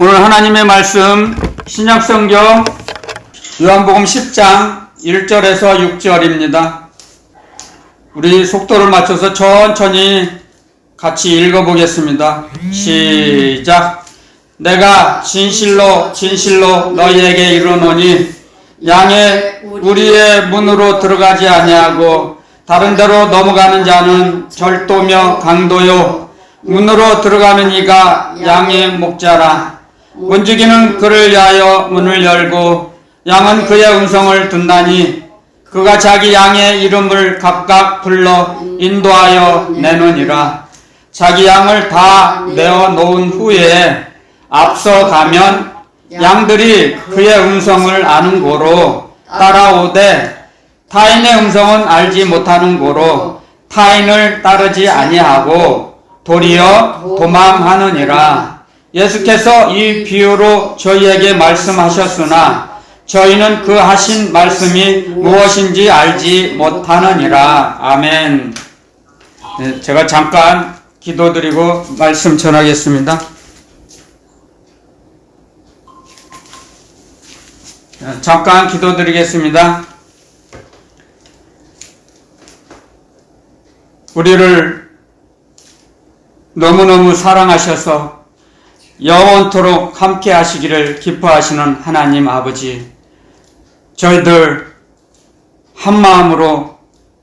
오늘 하나님의 말씀 신약성경 요한복음 10장 1절에서 6절입니다. 우리 속도를 맞춰서 천천히 같이 읽어보겠습니다. 시작. 내가 진실로 진실로 너희에게 이르노니 양의 우리의 문으로 들어가지 아니하고 다른 데로 넘어가는 자는 절도며 강도요 문으로 들어가는 이가 양의 목자라. 문지기는 그를 위하여 문을 열고 양은 그의 음성을 듣나니 그가 자기 양의 이름을 각각 불러 인도하여 내느니라. 자기 양을 다 내어 놓은 후에 앞서 가면 양들이 그의 음성을 아는 고로 따라오되 타인의 음성은 알지 못하는 고로 타인을 따르지 아니하고 도리어 도망하느니라. 예수께서 이 비유로 저희에게 말씀하셨으나 저희는 그 하신 말씀이 무엇인지 알지 못하느니라. 아멘. 네, 제가 잠깐 기도드리고 말씀 전하겠습니다. 잠깐 기도드리겠습니다. 우리를 너무너무 사랑하셔서 영원토록 함께 하시기를 기뻐하시는 하나님 아버지, 저희들 한마음으로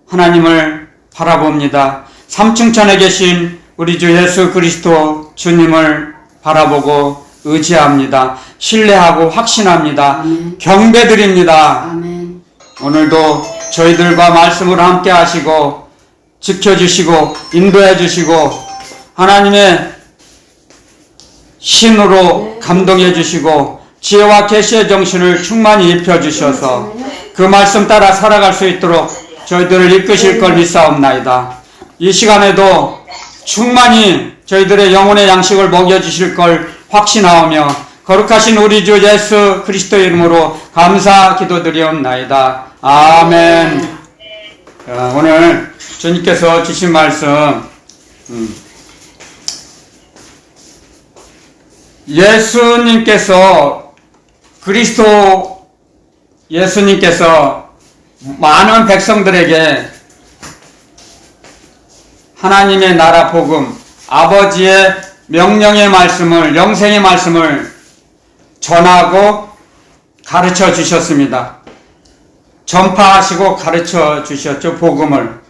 하나님을 바라봅니다. 삼층천에 계신 우리 주 예수 그리스도 주님을 바라보고 의지합니다. 신뢰하고 확신합니다. 아멘. 경배드립니다. 아멘. 오늘도 저희들과 말씀으로 함께 하시고 지켜주시고 인도해 주시고 하나님의 신으로 감동해 주시고 지혜와 계시의 정신을 충만히 입혀 주셔서 그 말씀 따라 살아갈 수 있도록 저희들을 이끄실 걸 믿사옵나이다. 이 시간에도 충만히 저희들의 영혼의 양식을 먹여 주실 걸 확신하오며 거룩하신 우리 주 예수 그리스도의 이름으로 감사 기도드리옵나이다. 아멘. 오늘 주님께서 주신 말씀, 예수님께서 많은 백성들에게 하나님의 나라 복음, 아버지의 명령의 말씀을, 영생의 말씀을 전하고 가르쳐 주셨습니다. 전파하시고 가르쳐 주셨죠, 복음을.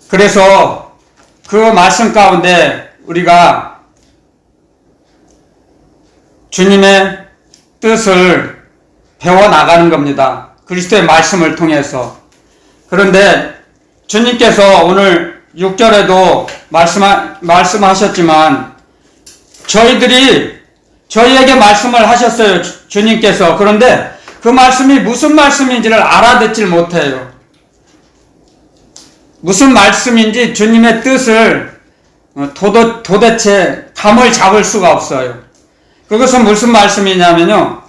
그래서 그 말씀 가운데 우리가 주님의 뜻을 배워나가는 겁니다. 그리스도의 말씀을 통해서. 그런데 주님께서 오늘 6절에도 말씀하셨지만 저희에게 말씀을 하셨어요. 주님께서. 그런데 그 말씀이 무슨 말씀인지를 알아듣질 못해요. 무슨 말씀인지 주님의 뜻을 도대체 감을 잡을 수가 없어요. 그것은 무슨 말씀이냐면요,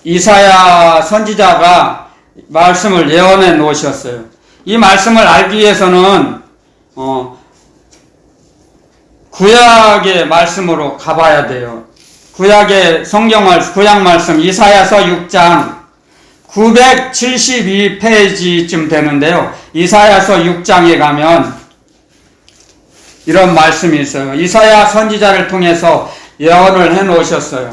이사야 선지자가 말씀을 예언해 놓으셨어요. 이 말씀을 알기 위해서는 구약의 말씀으로 가봐야 돼요. 구약의 구약 말씀 이사야서 6장 972페이지쯤 되는데요. 이사야서 6장에 가면 이런 말씀이 있어요. 이사야 선지자를 통해서 예언을 해 놓으셨어요.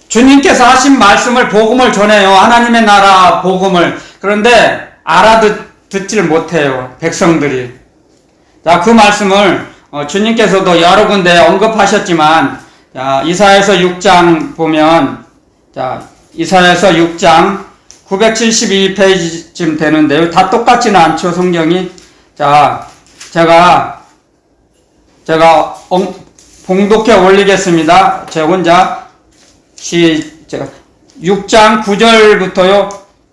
주님께서 하신 말씀을, 복음을 전해요. 하나님의 나라 복음을. 그런데 알아듣질 못해요, 백성들이. 자, 그 말씀을 주님께서도 여러 군데 언급하셨지만, 자, 이사야서 6장 보면, 자, 이사야서 6장 972페이지쯤 되는데요. 다 똑같지는 않죠, 성경이. 자, 제가 봉독해 올리겠습니다. 제 혼자. 6장 9절부터요.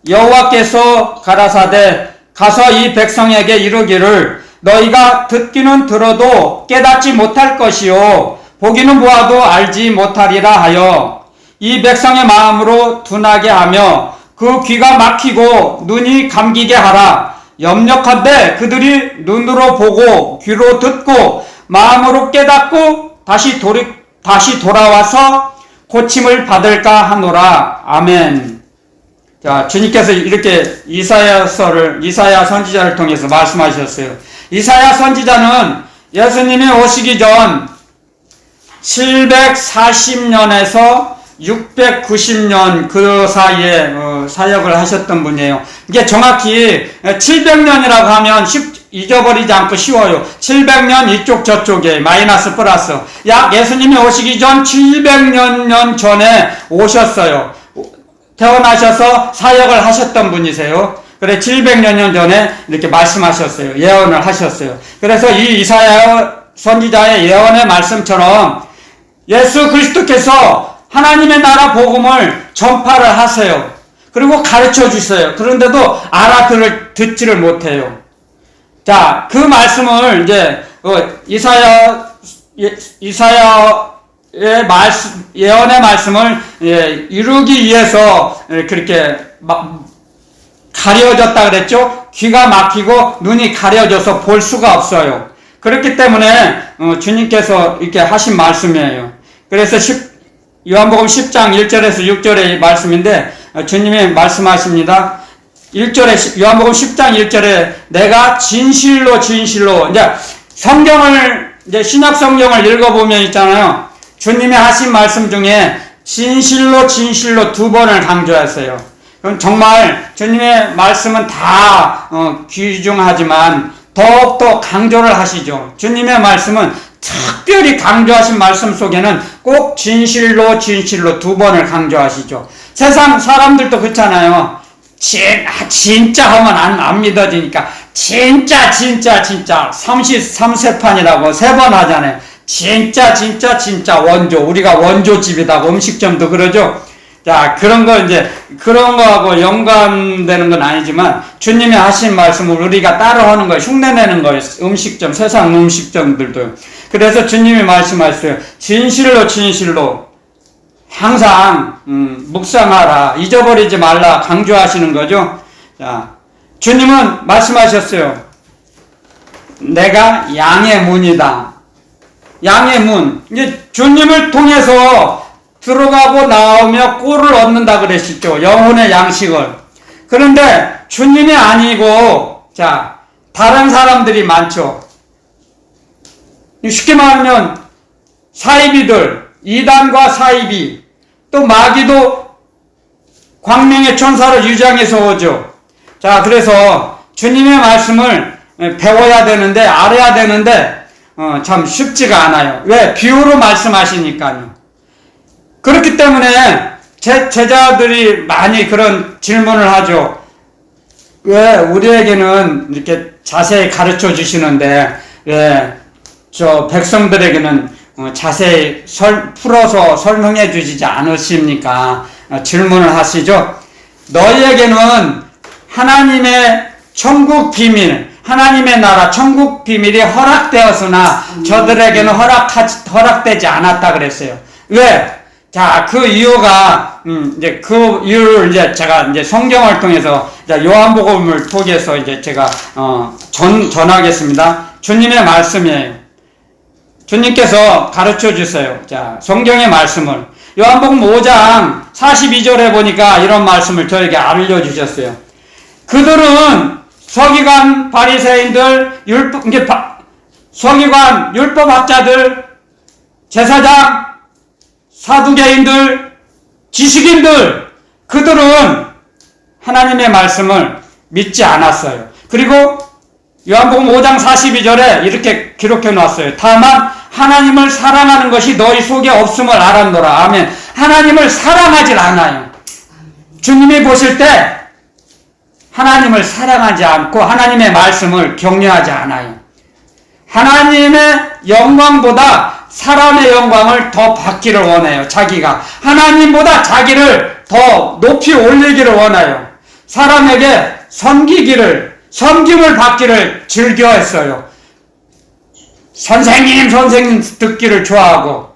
여호와께서 가라사대 가서 이 백성에게 이르기를 너희가 듣기는 들어도 깨닫지 못할 것이요 보기는 보아도 알지 못하리라 하여 이 백성의 마음으로 둔하게 하며 그 귀가 막히고 눈이 감기게 하라. 염려컨대 그들이 눈으로 보고 귀로 듣고 마음으로 깨닫고 다시 다시 돌아와서 고침을 받을까 하노라. 아멘. 자, 주님께서 이렇게 이사야 선지자를 통해서 말씀하셨어요. 이사야 선지자는 예수님이 오시기 전 740년에서 690년 그 사이에 사역을 하셨던 분이에요. 이게 정확히 700년이라고 하면 잊어버리지 않고 쉬워요. 700년 이쪽 저쪽에 마이너스 플러스. 약 예수님이 오시기 전 700년 전에 오셨어요. 태어나셔서 사역을 하셨던 분이세요. 그래 700년 전에 이렇게 말씀하셨어요. 예언을 하셨어요. 그래서 이 이사야 선지자의 예언의 말씀처럼 예수 그리스도께서 하나님의 나라 복음을 전파를 하세요. 그리고 가르쳐 주세요. 그런데도 듣지를 못해요. 자, 그 말씀을 이제 이사야의 말씀, 예언의 말씀을 이루기 위해서 그렇게 가려졌다 그랬죠? 귀가 막히고 눈이 가려져서 볼 수가 없어요. 그렇기 때문에 주님께서 이렇게 하신 말씀이에요. 그래서 요한복음 10장 1절에서 6절의 말씀인데 주님이 말씀하십니다. 1절에 요한복음 10장 1절에 내가 진실로 이제 성경을 이제 신약 성경을 읽어보면 있잖아요. 주님이 하신 말씀 중에 진실로 두 번을 강조했어요. 그럼 정말 주님의 말씀은 다 귀중하지만 더욱더 강조를 하시죠. 주님의 말씀은 특별히 강조하신 말씀 속에는 꼭 진실로 두 번을 강조하시죠. 세상 사람들도 그렇잖아요. 진짜 하면 안 믿어지니까 진짜 33세판이라고 3번 하잖아요. 진짜 원조. 우리가 원조집이다. 음식점도 그러죠. 자, 그런 거하고 연관되는 건 아니지만, 주님이 하신 말씀을 우리가 따라하는 거예요. 흉내내는 거예요. 음식점, 세상 음식점들도. 그래서 주님이 말씀하셨어요. 진실로. 항상, 묵상하라. 잊어버리지 말라. 강조하시는 거죠. 자, 주님은 말씀하셨어요. 내가 양의 문이다. 양의 문. 이제 주님을 통해서 들어가고 나오며 꼴을 얻는다 그랬었죠. 영혼의 양식을. 그런데 주님이 아니고, 자, 다른 사람들이 많죠. 쉽게 말하면, 사이비들, 이단과 사이비, 또 마귀도 광명의 천사로 유장해서 오죠. 자, 그래서 주님의 말씀을 배워야 되는데, 알아야 되는데, 참 쉽지가 않아요. 왜? 비유로 말씀하시니까요. 그렇기 때문에 제자들이 많이 그런 질문을 하죠. 왜 우리에게는 이렇게 자세히 가르쳐 주시는데 왜 저 백성들에게는 자세히 풀어서 설명해 주시지 않으십니까? 질문을 하시죠. 너희에게는 하나님의 천국 비밀, 하나님의 나라 천국 비밀이 허락되었으나 저들에게는 허락되지 않았다 그랬어요. 왜? 자, 그 이유가, 그 이유를 제가 성경을 통해서, 요한복음을 통해서 제가, 전하겠습니다. 주님의 말씀이에요. 주님께서 가르쳐 주세요. 자, 성경의 말씀을. 요한복음 5장 42절에 보니까 이런 말씀을 저에게 알려주셨어요. 그들은 서기관, 바리새인들, 서기관, 율법학자들, 제사장, 사두개인들, 지식인들, 그들은 하나님의 말씀을 믿지 않았어요. 그리고 요한복음 5장 42절에 이렇게 기록해 놨어요. 다만 하나님을 사랑하는 것이 너희 속에 없음을 알았노라. 아멘. 하나님을 사랑하질 않아요. 주님이 보실 때 하나님을 사랑하지 않고 하나님의 말씀을 경외하지 않아요. 하나님의 영광보다 사람의 영광을 더 받기를 원해요. 자기가 하나님보다 자기를 더 높이 올리기를 원해요. 사람에게 섬김을 받기를 즐겨했어요. 선생님 듣기를 좋아하고,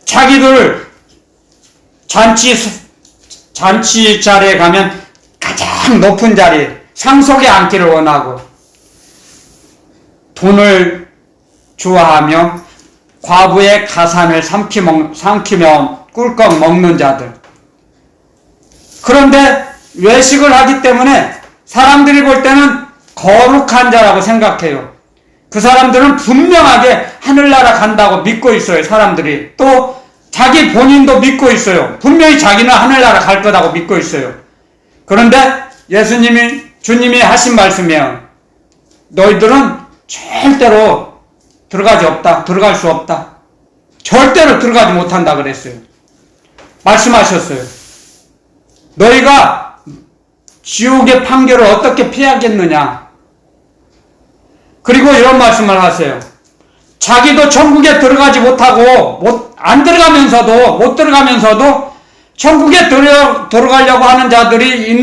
자기들 잔치 자리에 가면 가장 높은 자리 상속에 앉기를 원하고, 돈을 좋아하며 과부의 가산을 삼키며 꿀꺽 먹는 자들. 그런데 외식을 하기 때문에 사람들이 볼 때는 거룩한 자라고 생각해요. 그 사람들은 분명하게 하늘나라 간다고 믿고 있어요. 사람들이. 또 자기 본인도 믿고 있어요. 분명히 자기는 하늘나라 갈 거라고 믿고 있어요. 그런데 주님이 하신 말씀이에요. 너희들은 절대로 들어갈 수 없다. 절대로 들어가지 못한다 그랬어요. 말씀하셨어요. 너희가 지옥의 판결을 어떻게 피하겠느냐. 그리고 이런 말씀을 하세요. 자기도 천국에 들어가지 못하고 못 들어가면서도 천국에 들어가려고 하는 자들이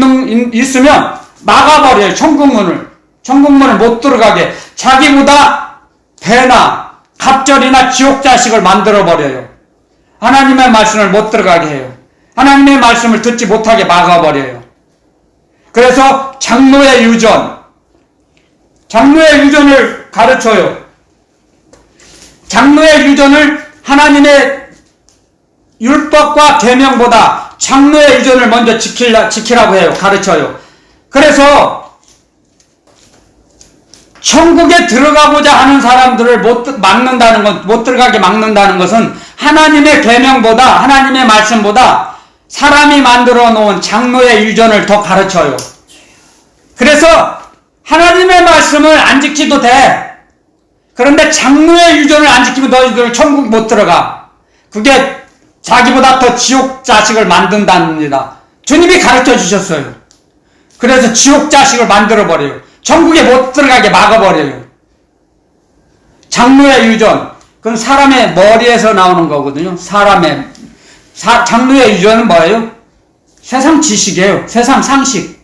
있으면 막아버려요. 천국문을 못 들어가게. 자기보다 배나 갑절이나 지옥 자식을 만들어버려요. 하나님의 말씀을 못 들어가게 해요. 하나님의 말씀을 듣지 못하게 막아버려요. 그래서 장로의 유전을 가르쳐요. 장로의 유전을 하나님의 율법과 계명보다 장로의 유전을 먼저 지키라고 해요. 가르쳐요. 그래서 천국에 들어가고자 하는 사람들을 못 들어가게 막는다는 것은 하나님의 계명보다, 하나님의 말씀보다 사람이 만들어 놓은 장로의 유전을 더 가르쳐요. 그래서 하나님의 말씀을 안 지키도 돼. 그런데 장로의 유전을 안 지키면 너희들 천국 못 들어가. 그게 자기보다 더 지옥 자식을 만든답니다. 주님이 가르쳐 주셨어요. 그래서 지옥 자식을 만들어버려요. 천국에 못 들어가게 막아버려요. 장로의 유전, 그건 사람의 머리에서 나오는 거거든요. 장로의 유전은 뭐예요? 세상 지식이에요. 세상 상식.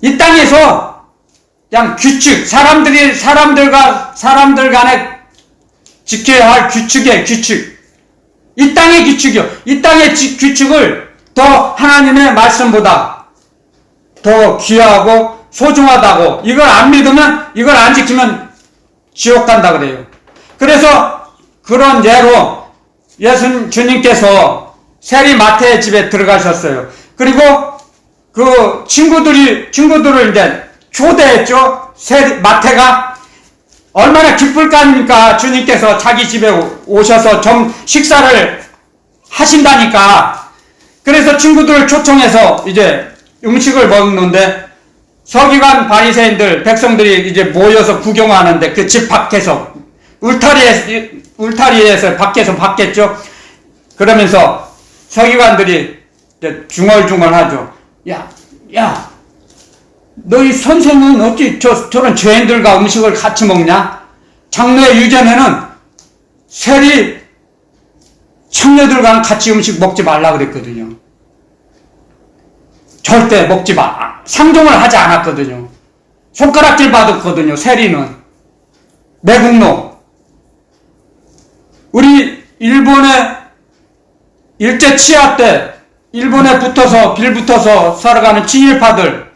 이 땅에서 그냥 규칙, 사람들 간에 지켜야 할 규칙이에요. 규칙. 이 땅의 규칙이요. 이 땅의 규칙을 더 하나님의 말씀보다 더 귀하고 소중하다고, 이걸 안 믿으면, 이걸 안 지키면 지옥 간다 그래요. 그래서 그런 예로 주님께서 세리 마태의 집에 들어가셨어요. 그리고 그 친구들을 이제 초대했죠. 마태가 얼마나 기쁠 거 아닙니까? 주님께서 자기 집에 오셔서 식사를 하신다니까. 그래서 친구들을 초청해서 이제 음식을 먹는데 서기관 바리새인들 백성들이 이제 모여서 구경하는데 그 집 밖에서 울타리에서 밖에서 봤겠죠. 그러면서 서기관들이 이제 중얼중얼하죠. 야, 너희 선생은 어찌 저런 죄인들과 음식을 같이 먹냐? 장로의 유전에는 세리 청녀들과는 같이 음식 먹지 말라 그랬거든요. 절대 먹지 마. 상종을 하지 않았거든요. 손가락질 받았거든요. 세리는. 매국노. 우리 일본의 일제 치하 때 일본에 빌붙어서 살아가는 친일파들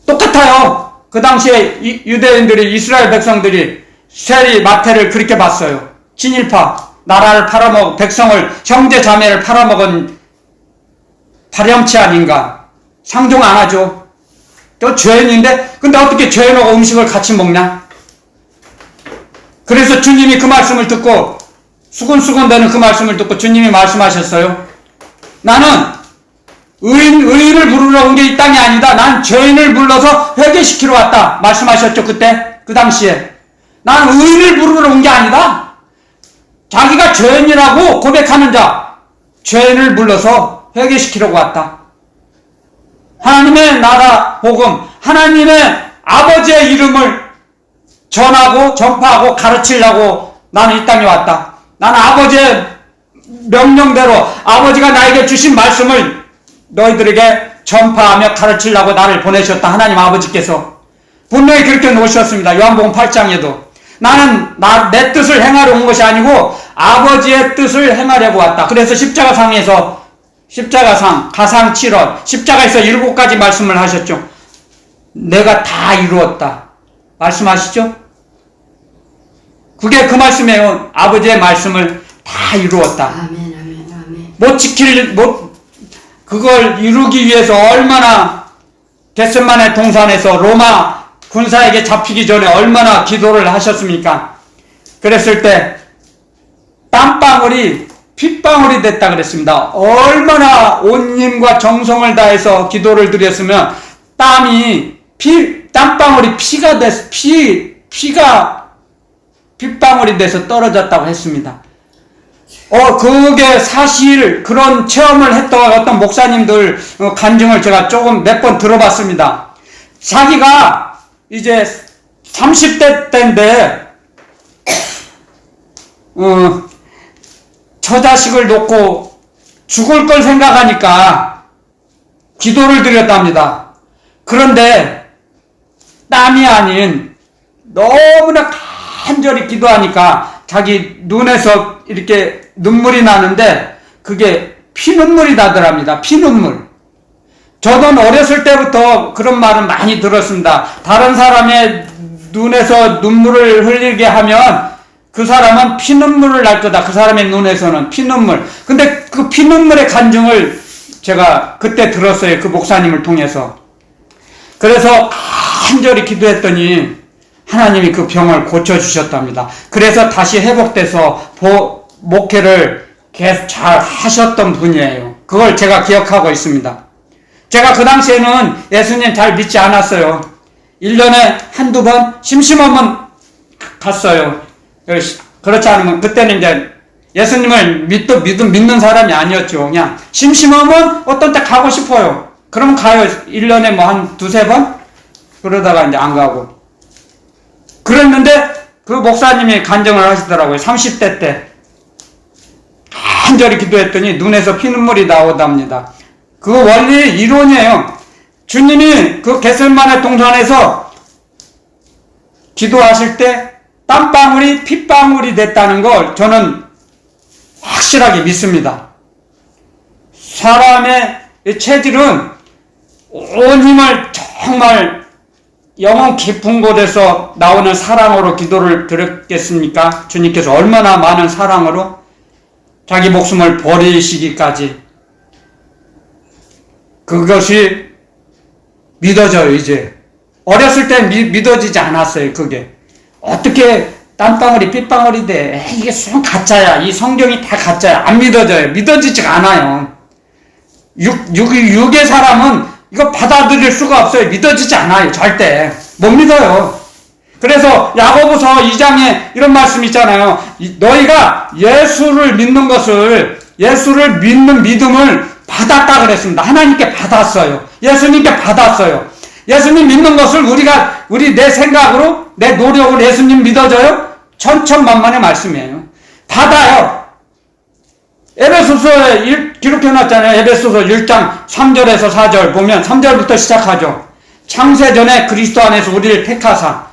똑같아요. 그 당시에 유대인들이, 이스라엘 백성들이 세리 마태를 그렇게 봤어요. 친일파. 나라를 팔아먹은, 백성을, 형제 자매를 팔아먹은 파렴치한 인간. 상종 안 하죠. 또 죄인인데, 근데 어떻게 죄인하고 음식을 같이 먹냐? 그래서 주님이 그 말씀을 듣고, 수근수근대는 그 말씀을 듣고 주님이 말씀하셨어요. 나는 의인을 부르러 온 게 이 땅이 아니다. 난 죄인을 불러서 회개시키러 왔다. 말씀하셨죠, 그때? 그 당시에. 난 의인을 부르러 온 게 아니다. 자기가 죄인이라고 고백하는 자, 죄인을 불러서 회개시키려고 왔다. 하나님의 나라 복음, 하나님의 아버지의 이름을 전파하고 가르치려고 나는 이 땅에 왔다. 나는 아버지의 명령대로 아버지가 나에게 주신 말씀을 너희들에게 전파하며 가르치려고 나를 보내셨다. 하나님 아버지께서 분명히 그렇게 놓으셨습니다. 요한복음 8장에도 나는 내 뜻을 행하려 온 것이 아니고 아버지의 뜻을 행하려고 왔다. 그래서 십자가상 가상 7원 십자가에서 7가지 말씀을 하셨죠. 내가 다 이루었다 말씀하시죠. 그게 그 말씀이에요. 아버지의 말씀을 다 이루었다. 아멘, 아멘, 아멘. 그걸 이루기 위해서 얼마나 겟세마네 동산에서 로마 군사에게 잡히기 전에 얼마나 기도를 하셨습니까? 그랬을 때 땀방울이 핏방울이 됐다 그랬습니다. 얼마나 온 힘과 정성을 다해서 기도를 드렸으면 땀방울이 피가 핏방울이 돼서 떨어졌다고 했습니다. 그게 사실 그런 체험을 했던 어떤 목사님들 간증을 제가 조금 몇 번 들어봤습니다. 자기가 이제 30대 때인데 저 자식을 놓고 죽을 걸 생각하니까 기도를 드렸답니다. 그런데 땀이 아닌 너무나 간절히 기도하니까 자기 눈에서 이렇게 눈물이 나는데 그게 피눈물이 나더랍니다. 피눈물. 저는 어렸을 때부터 그런 말은 많이 들었습니다. 다른 사람의 눈에서 눈물을 흘리게 하면 그 사람은 피눈물을 날 거다. 그 사람의 눈에서는 피눈물. 근데 그 피눈물의 간증을 제가 그때 들었어요. 그 목사님을 통해서. 그래서 간절히 기도했더니 하나님이 그 병을 고쳐주셨답니다. 그래서 다시 회복돼서 목회를 계속 잘 하셨던 분이에요. 그걸 제가 기억하고 있습니다. 제가 그 당시에는 예수님 잘 믿지 않았어요. 1년에 한두 번 심심하면 갔어요. 그렇지 않으면 그때는 이제 예수님을 믿는 사람이 아니었죠. 그냥 심심하면 어떤 때 가고 싶어요. 그럼 가요. 1년에 뭐 한 두세 번? 그러다가 이제 안 가고. 그랬는데 그 목사님이 간증을 하시더라고요. 30대 때 간절히 기도했더니 눈에서 피눈물이 나오답니다. 그 원리 이론이에요. 주님이 그 겟세마네 동산에서 기도하실 때 땀방울이 핏방울이 됐다는 걸 저는 확실하게 믿습니다. 사람의 체질은 온 힘을 정말 영혼 깊은 곳에서 나오는 사랑으로 기도를 드렸겠습니까? 주님께서 얼마나 많은 사랑으로 자기 목숨을 버리시기까지. 그것이 믿어져요. 이제 어렸을 땐 믿어지지 않았어요. 그게 어떻게 땀방울이 핏방울이 돼. 이게 가짜야. 이 성경이 다 가짜야. 안 믿어져요. 믿어지지가 않아요. 육의 사람은 이거 받아들일 수가 없어요. 믿어지지 않아요. 절대 못 믿어요. 그래서 야고보서 2장에 이런 말씀 있잖아요. 너희가 예수를 믿는 믿음을 받았다 그랬습니다. 하나님께 받았어요. 예수님께 받았어요. 예수님 믿는 것을 내 생각으로, 내 노력으로 예수님 믿어져요? 천천만만의 말씀이에요. 받아요. 에베소서에 기록해놨잖아요. 에베소서 1장 3절에서 4절 보면 3절부터 시작하죠. 창세전에 그리스도 안에서 우리를 택하사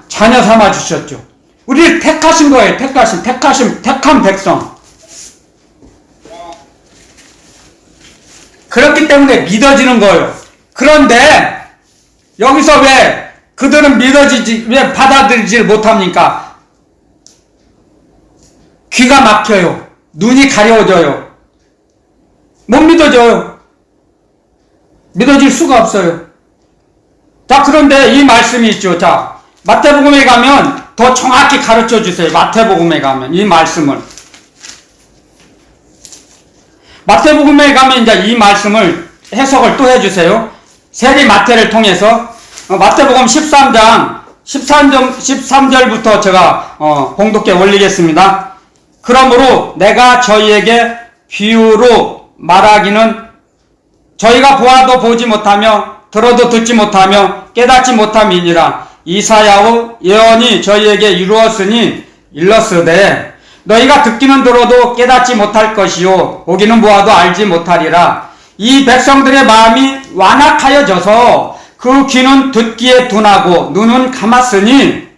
자녀 삼아 주셨죠. 우리를 택하신 거예요. 택한 백성. 그렇기 때문에 믿어지는 거예요. 그런데 여기서 왜 그들은 왜 받아들이지 못합니까? 귀가 막혀요. 눈이 가려워져요. 못 믿어져요. 믿어질 수가 없어요. 자, 그런데 이 말씀이 있죠. 자, 마태복음에 가면 더 정확히 가르쳐 주세요. 마태복음에 가면 이 말씀을. 마태복음에 가면 이제 이 말씀을 해석을 또 해주세요. 세리 마태를 통해서 마태복음 13장 13절부터 제가 봉독해 올리겠습니다. 그러므로 내가 저희에게 비유로 말하기는 저희가 보아도 보지 못하며 들어도 듣지 못하며 깨닫지 못함이니라. 이사야의 예언이 저희에게 이루었으니 일렀으되 너희가 듣기는 들어도 깨닫지 못할 것이요 보기는 보아도 알지 못하리라. 이 백성들의 마음이 완악하여져서 그 귀는 듣기에 둔하고 눈은 감았으니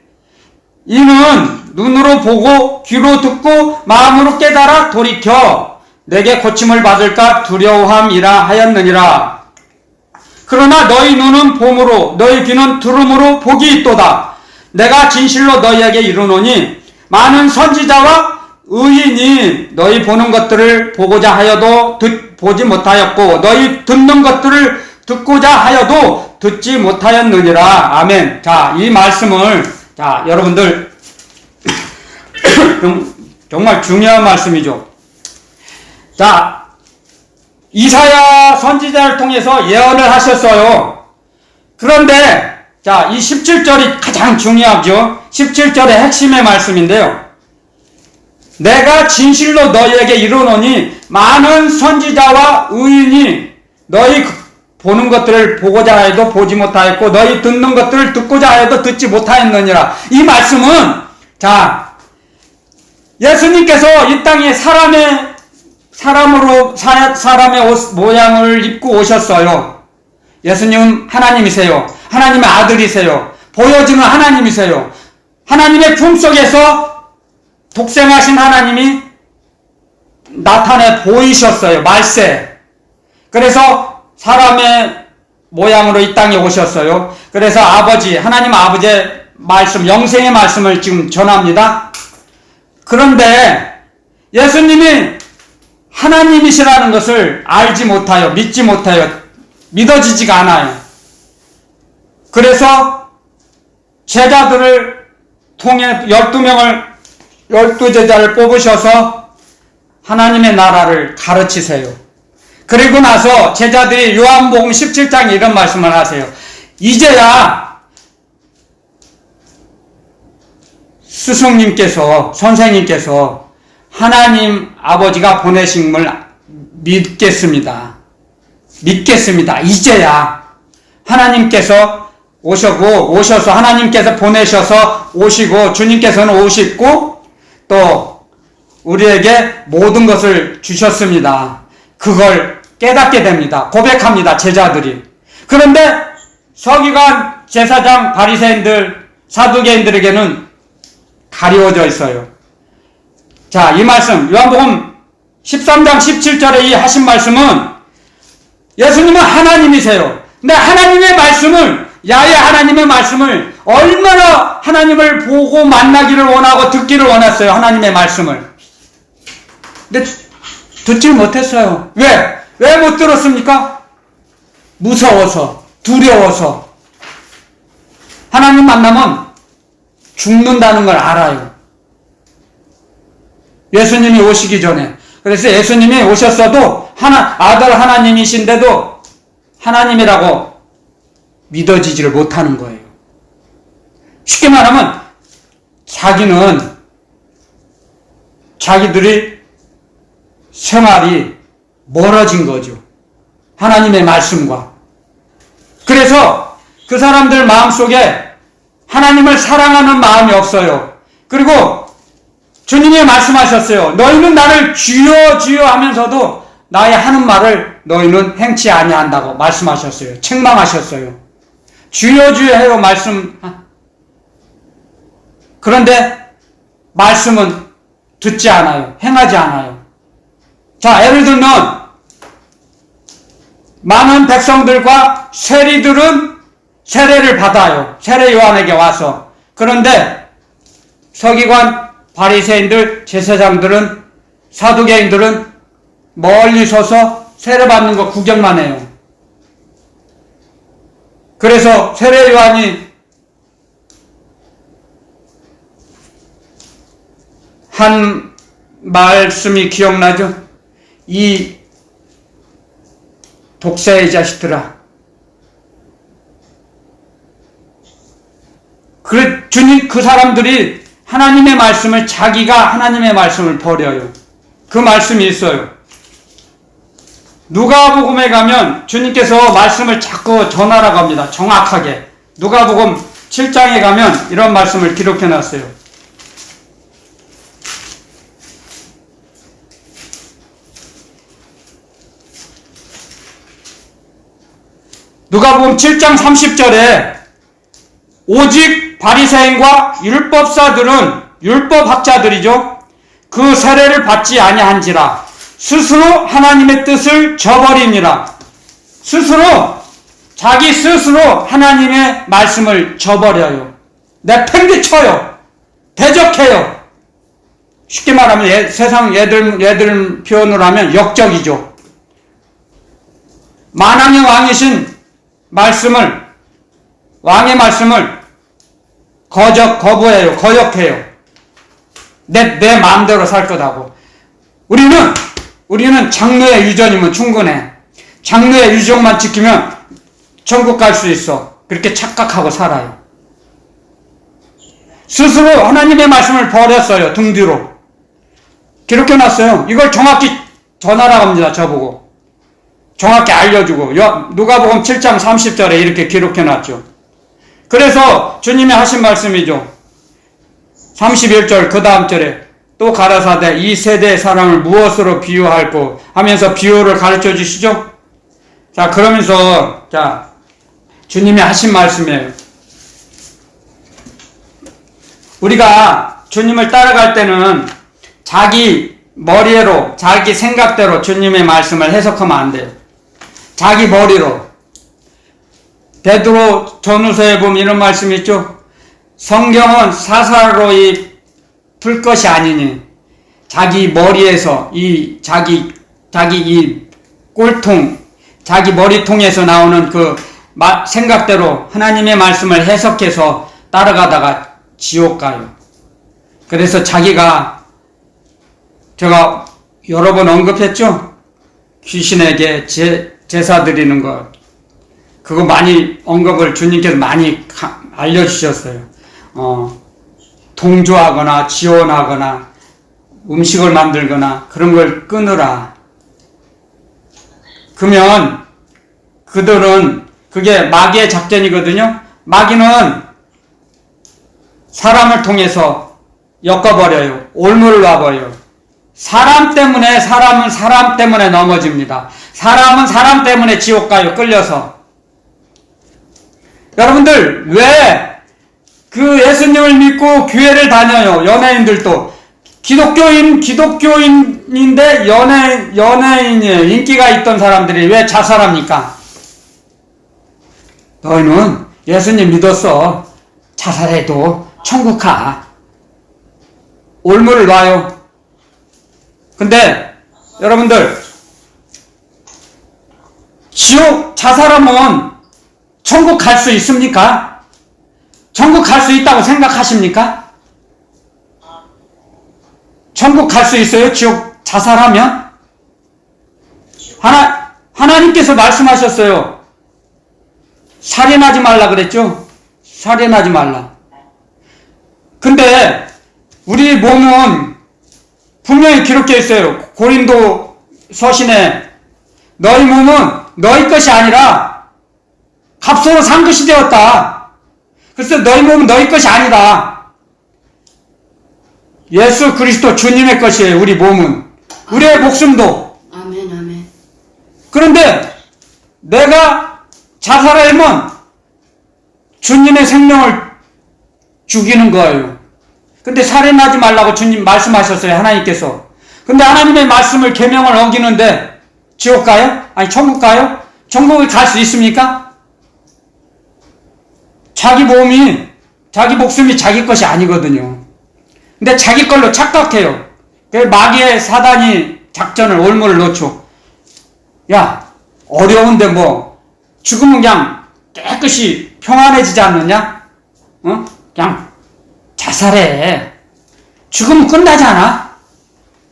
이는 눈으로 보고 귀로 듣고 마음으로 깨달아 돌이켜 내게 고침을 받을까 두려워함이라 하였느니라. 그러나 너희 눈은 봄으로 너희 귀는 들음으로 복이 있도다. 내가 진실로 너희에게 이르노니 많은 선지자와 의인이 너희 보는 것들을 보고자 하여도 보지 못하였고 너희 듣는 것들을 듣고자 하여도 듣지 못하였느니라. 아멘. 자, 이 말씀을 자, 여러분들 정말 중요한 말씀이죠. 자, 이사야 선지자를 통해서 예언을 하셨어요. 그런데 자, 이 17절이 가장 중요하죠. 17절의 핵심의 말씀인데요. 내가 진실로 너희에게 이르노니 많은 선지자와 의인이 너희 보는 것들을 보고자 하여도 보지 못하였고 너희 듣는 것들을 듣고자 하여도 듣지 못하였느니라. 이 말씀은 자, 예수님께서 이 땅에 사람의 모양을 입고 오셨어요. 예수님은 하나님이세요. 하나님의 아들이세요. 보여주는 하나님이세요. 하나님의 품속에서 독생하신 하나님이 나타내 보이셨어요. 말세. 그래서 사람의 모양으로 이 땅에 오셨어요. 그래서 하나님 아버지의 말씀, 영생의 말씀을 지금 전합니다. 그런데 예수님이 하나님이시라는 것을 알지 못하여, 믿지 못하여, 믿어지지가 않아요. 그래서 제자들을 통해 12제자를 뽑으셔서 하나님의 나라를 가르치세요. 그리고 나서 제자들이 요한복음 17장에 이런 말씀을 하세요. 이제야 스승님께서, 선생님께서 하나님 아버지가 보내신 걸 믿겠습니다. 이제야 하나님께서 오셔서 하나님께서 보내셔서 오시고 주님께서는 오시고 또 우리에게 모든 것을 주셨습니다. 그걸 깨닫게 됩니다. 고백합니다. 제자들이. 그런데 서기관, 제사장, 바리새인들, 사두개인들에게는 가리워져 있어요. 자, 이 말씀 요한복음 13장 17절에 이 하신 말씀은 예수님은 하나님이세요. 근데 하나님의 말씀을, 야훼 하나님의 말씀을 얼마나 하나님을 보고 만나기를 원하고 듣기를 원했어요. 하나님의 말씀을. 근데 듣지 못했어요. 왜 못 들었습니까? 무서워서, 두려워서. 하나님 만나면 죽는다는 걸 알아요. 예수님이 오시기 전에. 그래서 예수님이 오셨어도 아들 하나님이신데도 하나님이라고 믿어지지를 못하는 거예요. 쉽게 말하면 자기들이 생활이 멀어진 거죠. 하나님의 말씀과. 그래서 그 사람들 마음속에 하나님을 사랑하는 마음이 없어요. 그리고 주님이 말씀하셨어요. 너희는 나를 주여 주여 하면서도 나의 하는 말을 너희는 행치 아니한다고 말씀하셨어요. 책망하셨어요. 주여 주여 해요 말씀. 그런데 말씀은 듣지 않아요. 행하지 않아요. 자, 예를 들면 많은 백성들과 세리들은 세례를 받아요. 세례 요한에게 와서. 그런데 서기관, 바리새인들, 제사장들은, 사두개인들은 멀리 서서 세례 받는 거 구경만 해요. 그래서 세례 요한이 한 말씀이 기억나죠? 이 독사의 자식들아. 그 사람들이 하나님의 말씀을, 자기가 하나님의 말씀을 버려요. 그 말씀이 있어요. 누가복음에 가면 주님께서 말씀을 자꾸 전하라고 합니다. 정확하게. 누가복음 7장에 가면 이런 말씀을 기록해 놨어요. 누가복음 7장 30절에 오직 바리새인과 율법사들은, 율법학자들이죠, 그 세례를 받지 아니한지라 스스로 하나님의 뜻을 저버리니라. 자기 스스로 하나님의 말씀을 저버려요. 내팽개쳐요. 대적해요. 쉽게 말하면 세상 얘들 표현으로 하면 역적이죠. 만왕의 왕이신 왕의 말씀을 거부해요. 거역해요. 내 마음대로 살 거다고. 우리는 장로의 유전이면 충분해. 장로의 유전만 지키면 천국 갈 수 있어. 그렇게 착각하고 살아요. 스스로 하나님의 말씀을 버렸어요. 등 뒤로. 기록해놨어요. 이걸 정확히 전하라고 합니다. 저보고. 정확히 알려주고. 누가복음 7장 30절에 이렇게 기록해놨죠. 그래서 주님이 하신 말씀이죠. 31절 그 다음 절에 또 가라사대 이 세대의 사람을 무엇으로 비유할꼬 하면서 비유를 가르쳐 주시죠. 자, 그러면서 주님이 하신 말씀이에요. 우리가 주님을 따라갈 때는 자기 머리로, 자기 생각대로 주님의 말씀을 해석하면 안 돼요. 자기 머리로. 베드로 전후서에 보면 이런 말씀이 있죠. 성경은 사사로 풀 것이 아니니 자기 머리에서 자기 꼴통, 자기 머리통에서 나오는 그 생각대로 하나님의 말씀을 해석해서 따라가다가 지옥 가요. 그래서 제가 여러 번 언급했죠? 귀신에게 제사 드리는 것. 그거 많이 언급을 주님께서 많이 알려주셨어요. 동조하거나 지원하거나 음식을 만들거나 그런 걸 끊으라. 그러면 그게 마귀의 작전이거든요. 마귀는 사람을 통해서 엮어버려요. 올무를 놔버려요. 사람은 사람 때문에 넘어집니다. 사람은 사람 때문에 지옥 가요. 끌려서. 여러분들 왜 그 예수님을 믿고 교회를 다녀요? 연예인들도. 기독교인인데 연예인이에요. 인기가 있던 사람들이 왜 자살합니까? 너희는 예수님 믿었어. 자살해도 천국 가. 올무를 놔요. 근데 여러분들 자살하면 천국 갈 수 있습니까? 천국 갈 수 있다고 생각하십니까? 천국 갈 수 있어요? 지옥 자살하면? 하나님께서 말씀하셨어요. 살인하지 말라 그랬죠? 살인하지 말라. 근데 우리 몸은 분명히 기록되어 있어요. 고린도 서신에 너희 몸은 너희 것이 아니라 값으로 산 것이 되었다. 그래서 너희 몸은 너희 것이 아니다. 예수 그리스도 주님의 것이에요. 우리 몸은. 우리의 목숨도. 아멘. 그런데 내가 자살하면 주님의 생명을 죽이는 거예요. 근데 살인하지 말라고 주님 말씀하셨어요. 하나님께서. 근데 하나님의 말씀을 계명을 어기는데 지옥 가요? 아니 천국 가요? 천국에 갈 수 있습니까? 자기 목숨이 자기 것이 아니거든요. 근데 자기 걸로 착각해요. 마귀의 사단이 작전을 올무를 놓죠. 야, 어려운데 죽으면 그냥 깨끗이 평안해지지 않느냐? 그냥 자살해. 죽으면 끝나잖아.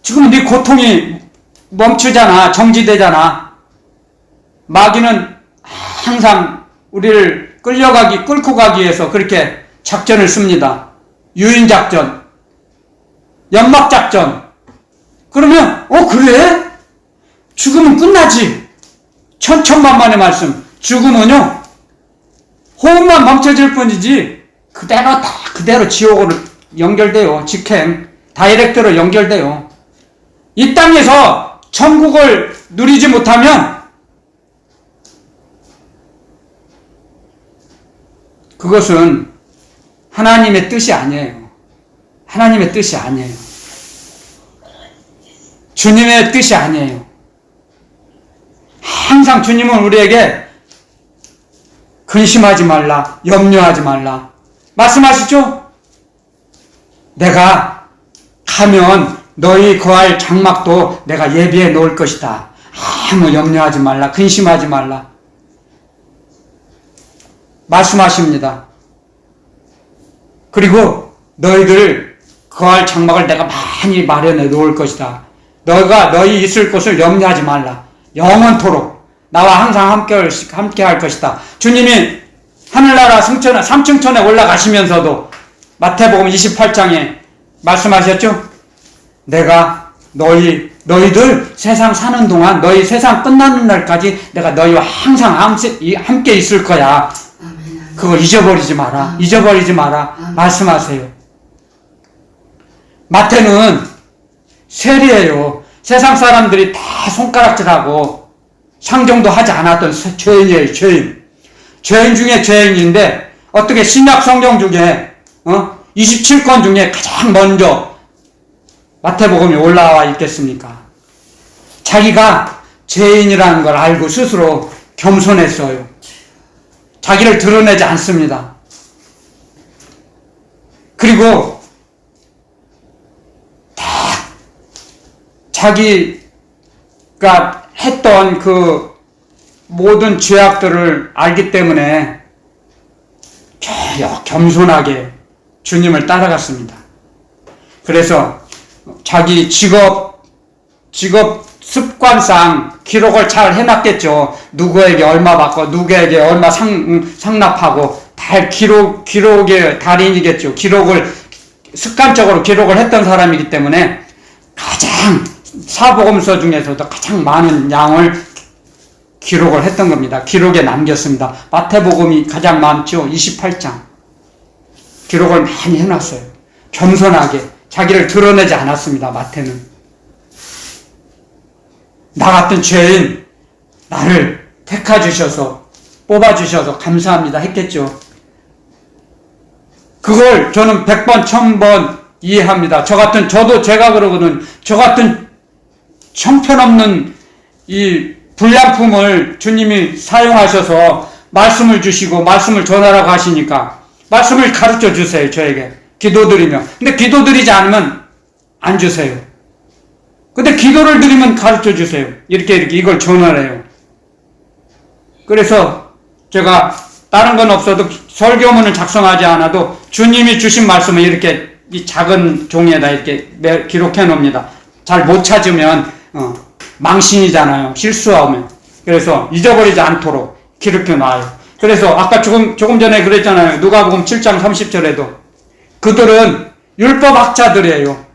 죽으면 네 고통이 멈추잖아. 정지되잖아. 마귀는 항상 우리를 끌고 가기 위해서 그렇게 작전을 씁니다. 유인작전, 연막작전. 그러면 그래? 죽으면 끝나지. 천천만만의 말씀. 죽으면요 호흡만 멈춰질 뿐이지 그대로 지옥으로 연결돼요. 직행 다이렉트로 연결돼요. 이 땅에서 천국을 누리지 못하면 그것은 하나님의 뜻이 아니에요. 하나님의 뜻이 아니에요. 주님의 뜻이 아니에요. 항상 주님은 우리에게 근심하지 말라, 염려하지 말라. 말씀하시죠? 내가 가면 너희 거할 장막도 내가 예비해 놓을 것이다. 아무 염려하지 말라. 근심하지 말라. 말씀하십니다. 그리고 너희들 거할 장막을 내가 많이 마련해 놓을 것이다. 너희가 너희 있을 곳을 염려하지 말라. 영원토록 나와 항상 함께 할 것이다. 주님이 하늘나라 삼층천에 올라가시면서도 마태복음 28장에 말씀하셨죠? 내가 너희들 세상 사는 동안, 너희 세상 끝나는 날까지 내가 너희와 항상 함께 있을 거야. 그거 잊어버리지 마라. 잊어버리지 마라. 말씀하세요. 마태는 세리예요. 세상 사람들이 다 손가락질하고 상종도 하지 않았던 죄인이에요. 죄인 중에 죄인인데 어떻게 신약 성경 중에 27권 중에 가장 먼저 마태복음이 올라와 있겠습니까? 자기가 죄인이라는 걸 알고 스스로 겸손했어요. 자기를 드러내지 않습니다. 그리고 다 자기가 했던 그 모든 죄악들을 알기 때문에 겸손하게 주님을 따라갔습니다. 그래서 자기 직업 습관상 기록을 잘 해놨겠죠. 누구에게 얼마 받고 누구에게 얼마 상납하고 다 기록의 달인이겠죠. 습관적으로 기록을 했던 사람이기 때문에 가장 사복음서 중에서도 가장 많은 양을 기록을 했던 겁니다. 기록에 남겼습니다. 마태복음이 가장 많죠. 28장. 기록을 많이 해놨어요. 겸손하게 자기를 드러내지 않았습니다. 마태는. 나 같은 죄인 나를 택해주셔서 뽑아주셔서 감사합니다 했겠죠. 그걸 저는 100번 1000번 이해합니다. 저도 제가 그러거든. 저 같은 형편없는 이 불량품을 주님이 사용하셔서 말씀을 주시고 말씀을 전하라고 하시니까 말씀을 가르쳐 주세요. 저에게 기도드리며. 근데 기도드리지 않으면 안 주세요. 근데 기도를 드리면 가르쳐 주세요. 이렇게 이걸 전하래요. 그래서 제가 다른 건 없어도 설교문을 작성하지 않아도 주님이 주신 말씀을 이렇게 이 작은 종이에다 이렇게 기록해 놓습니다. 잘 못 찾으면 망신이잖아요. 실수하면. 그래서 잊어버리지 않도록 기록해 놔요. 그래서 아까 조금 전에 그랬잖아요. 누가복음 7장 30절에도 그들은 율법학자들이에요.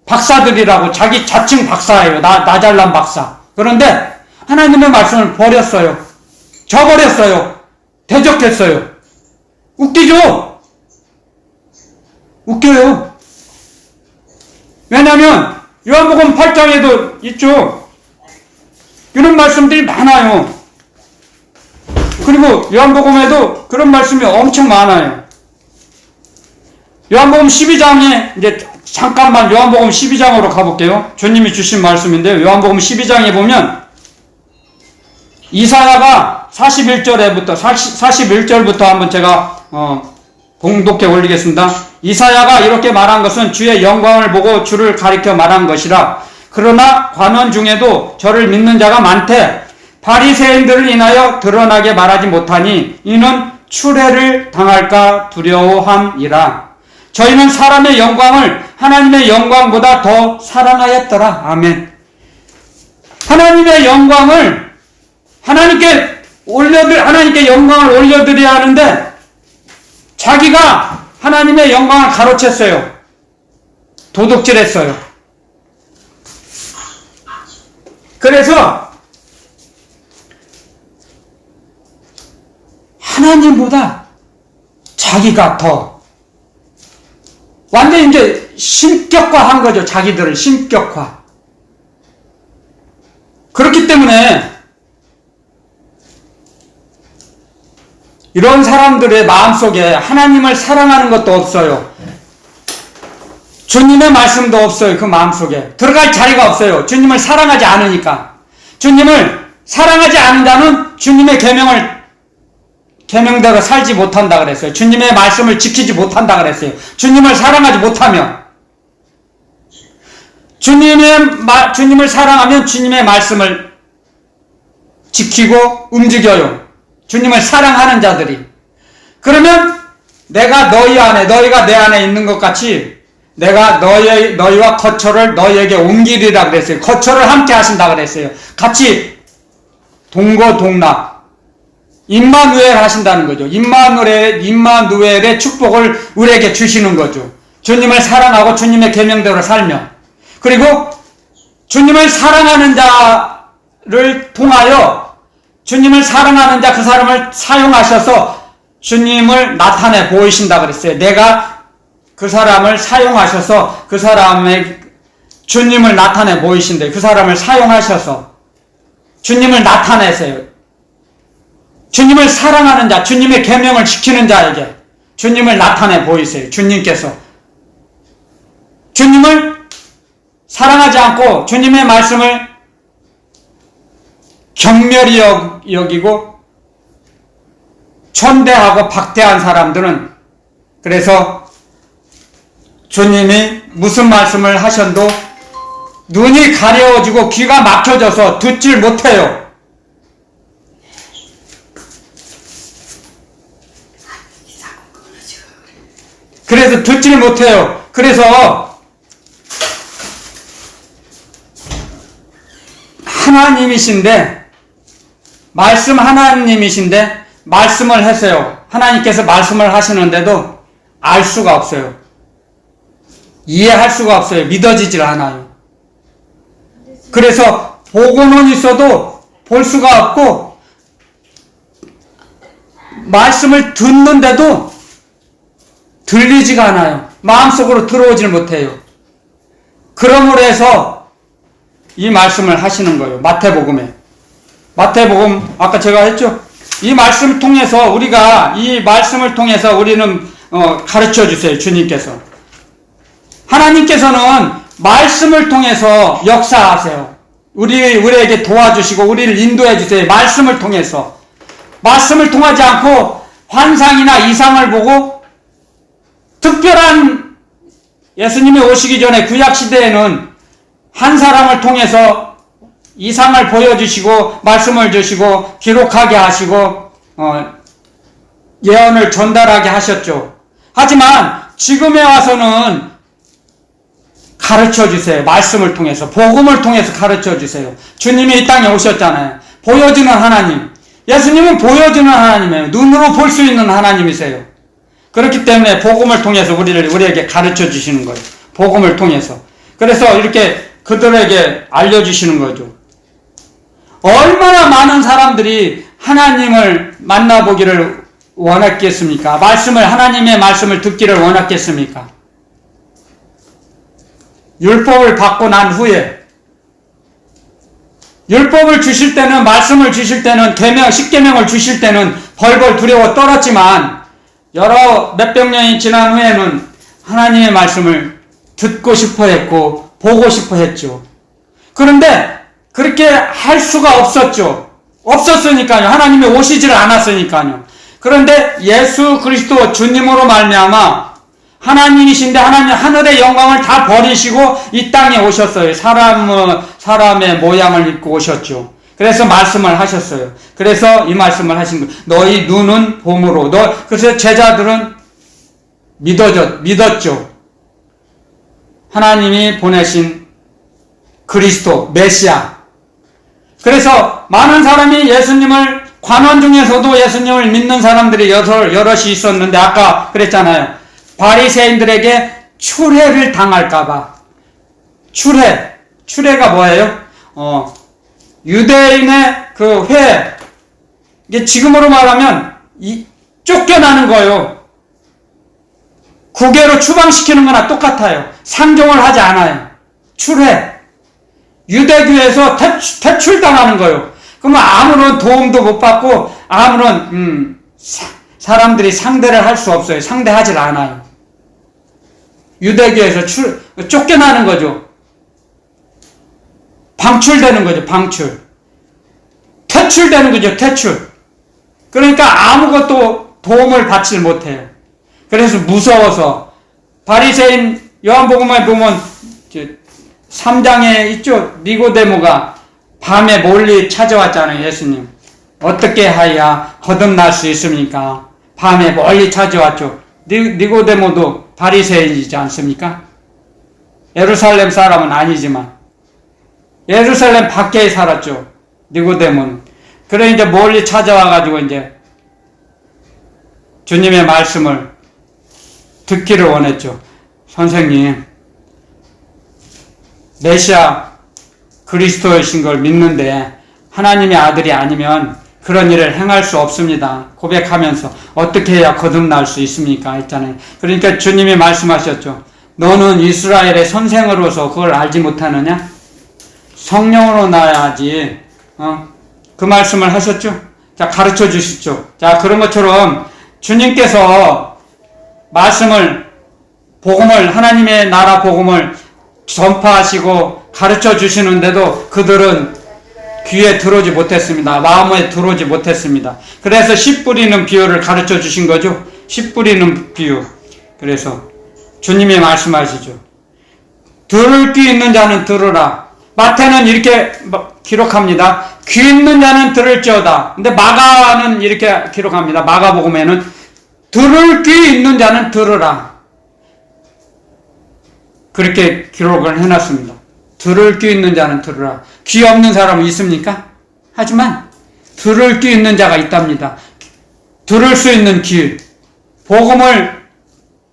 박사들이라고 자칭 박사예요. 나 잘난 박사. 그런데 하나님의 말씀을 버렸어요. 저버렸어요. 대적했어요. 웃기죠? 웃겨요. 왜냐하면 요한복음 8장에도 있죠. 이런 말씀들이 많아요. 그리고 요한복음에도 그런 말씀이 엄청 많아요. 요한복음 12장에 이제 잠깐만 요한복음 12장으로 가볼게요. 주님이 주신 말씀인데요. 요한복음 12장에 보면 이사야가 41절부터 한번 제가 봉독해 올리겠습니다. 이사야가 이렇게 말한 것은 주의 영광을 보고 주를 가리켜 말한 것이라. 그러나 관원 중에도 저를 믿는 자가 많되 바리새인들을 인하여 드러나게 말하지 못하니 이는 추례를 당할까 두려워함이라. 저희는 사람의 영광을 하나님의 영광보다 더 사랑하였더라. 아멘. 하나님의 영광을 하나님께 영광을 올려드려야 하는데 자기가 하나님의 영광을 가로챘어요. 도둑질했어요. 그래서 하나님보다 자기가 더 완전히 이제 신격화한 거죠. 자기들을 신격화. 그렇기 때문에 이런 사람들의 마음속에 하나님을 사랑하는 것도 없어요. 주님의 말씀도 없어요. 그 마음속에 들어갈 자리가 없어요. 주님을 사랑하지 않으니까. 주님을 사랑하지 않는 자는 주님의 계명을 계명대로 살지 못한다 그랬어요. 주님의 말씀을 지키지 못한다 그랬어요. 주님을 사랑하지 못하면, 주님을 사랑하면 주님의 말씀을 지키고 움직여요. 주님을 사랑하는 자들이. 그러면 내가 너희 안에, 너희가 내 안에 있는 것 같이 내가 너희와 거처를 너희에게 옮기리라 그랬어요. 거처를 함께 하신다 그랬어요. 같이 동거동락, 임마누엘 하신다는 거죠. 임마누엘의 축복을 우리에게 주시는 거죠. 주님을 사랑하고 주님의 계명대로 살며, 그리고 주님을 사랑하는 자를 통하여 주님을 사랑하는 자 그 사람을 사용하셔서 주님을 나타내 보이신다 그랬어요. 내가 그 사람을 사용하셔서 그 사람의 주님을 나타내 보이신대. 그 사람을 사용하셔서 주님을 나타내세요. 주님을 사랑하는 자, 주님의 계명을 지키는 자에게 주님을 나타내 보이세요. 주님께서 주님을 사랑하지 않고 주님의 말씀을 경멸히 여기고 천대하고 박대한 사람들은, 그래서 주님이 무슨 말씀을 하셔도 눈이 가려워지고 귀가 막혀져서 듣질 못해요. 그래서 듣질 못해요. 그래서 하나님이신데, 말씀 하나님이신데 말씀을 하세요. 하나님께서 말씀을 하시는데도 알 수가 없어요. 이해할 수가 없어요. 믿어지질 않아요. 그래서 보고는 있어도 볼 수가 없고, 말씀을 듣는데도 들리지가 않아요. 마음속으로 들어오질 못해요. 그러므로 해서 이 말씀을 하시는 거예요. 마태복음 아까 제가 했죠. 이 말씀을 통해서 우리는 가르쳐 주세요. 주님께서, 하나님께서는 말씀을 통해서 역사하세요. 우리에게 도와주시고 우리를 인도해 주세요. 말씀을 통해서. 말씀을 통하지 않고 환상이나 이상을 보고, 특별한, 예수님이 오시기 전에 구약시대에는 한 사람을 통해서 이상을 보여주시고 말씀을 주시고 기록하게 하시고 예언을 전달하게 하셨죠. 하지만 지금에 와서는 가르쳐 주세요. 말씀을 통해서, 복음을 통해서 가르쳐 주세요. 주님이 이 땅에 오셨잖아요. 보여주는 하나님. 예수님은 보여주는 하나님이에요. 눈으로 볼 수 있는 하나님이세요. 그렇기 때문에 복음을 통해서 우리에게 가르쳐 주시는 거예요. 복음을 통해서. 그래서 이렇게 그들에게 알려주시는 거죠. 얼마나 많은 사람들이 하나님을 만나보기를 원했겠습니까? 하나님의 말씀을 듣기를 원했겠습니까? 율법을 받고 난 후에, 율법을 주실 때는, 말씀을 주실 때는, 십계명을 주실 때는 벌벌 두려워 떨었지만, 몇백 년이 지난 후에는 하나님의 말씀을 듣고 싶어 했고 보고 싶어 했죠. 그런데 그렇게 할 수가 없었죠. 없었으니까요. 하나님이 오시지를 않았으니까요. 그런데 예수 그리스도 주님으로 말미암아 하나님이신데, 하나님 하늘의 영광을 다 버리시고 이 땅에 오셨어요. 사람의 모양을 입고 오셨죠. 그래서 말씀을 하셨어요. 그래서 이 말씀을 하신 거예요. 너희 눈은 봄으로. 그래서 제자들은 믿었죠. 하나님이 보내신 그리스도, 메시아. 그래서 많은 사람이 예수님을, 관원 중에서도 예수님을 믿는 사람들이 여럿이 있었는데, 아까 그랬잖아요. 바리새인들에게 추례를 당할까봐. 추례가 뭐예요? 유대인의 그 회, 이게 지금으로 말하면 쫓겨나는 거예요. 국외로 추방시키는 거나 똑같아요. 상종을 하지 않아요. 추례. 유대교에서 퇴출당하는 거예요. 그러면 아무런 도움도 못 받고 아무런 사람들이 상대를 할 수 없어요. 상대하질 않아요. 유대교에서 쫓겨나는 거죠. 방출되는 거죠. 퇴출되는 거죠. 퇴출. 그러니까 아무것도 도움을 받지 못해요. 그래서 무서워서 바리새인 요한복음에 보면 3장에 있죠. 니고데모가 밤에 멀리 찾아왔잖아요. 예수님. 어떻게 하야 거듭날 수 있습니까? 밤에 멀리 찾아왔죠. 니고데모도 바리새인이지 않습니까? 예루살렘 사람은 아니지만 예루살렘 밖에 살았죠. 니고데모는. 그래 이제 멀리 찾아와가지고 이제 주님의 말씀을 듣기를 원했죠. 선생님, 메시아 그리스도이신 걸 믿는데 하나님의 아들이 아니면 그런 일을 행할 수 없습니다. 고백하면서 어떻게 해야 거듭날 수 있습니까? 했잖아요. 그러니까 주님이 말씀하셨죠. 너는 이스라엘의 선생으로서 그걸 알지 못하느냐? 성령으로 나야지. 그 말씀을 하셨죠. 자, 가르쳐 주시죠. 자, 그런 것처럼 주님께서 복음을, 하나님의 나라 복음을 전파하시고 가르쳐 주시는데도 그들은 귀에 들어오지 못했습니다. 마음에 들어오지 못했습니다. 그래서 씨 뿌리는 비유를 가르쳐 주신 거죠. 씨 뿌리는 비유. 그래서 주님이 말씀하시죠. 들을 귀 있는 자는 들으라. 마태는 이렇게 기록합니다. 귀 있는 자는 들을지어다. 근데 마가는 이렇게 기록합니다. 마가복음에는 들을 귀 있는 자는 들으라. 그렇게 기록을 해놨습니다. 들을 귀 있는 자는 들으라. 귀 없는 사람은 있습니까? 하지만 들을 귀 있는 자가 있답니다. 들을 수 있는 귀, 복음을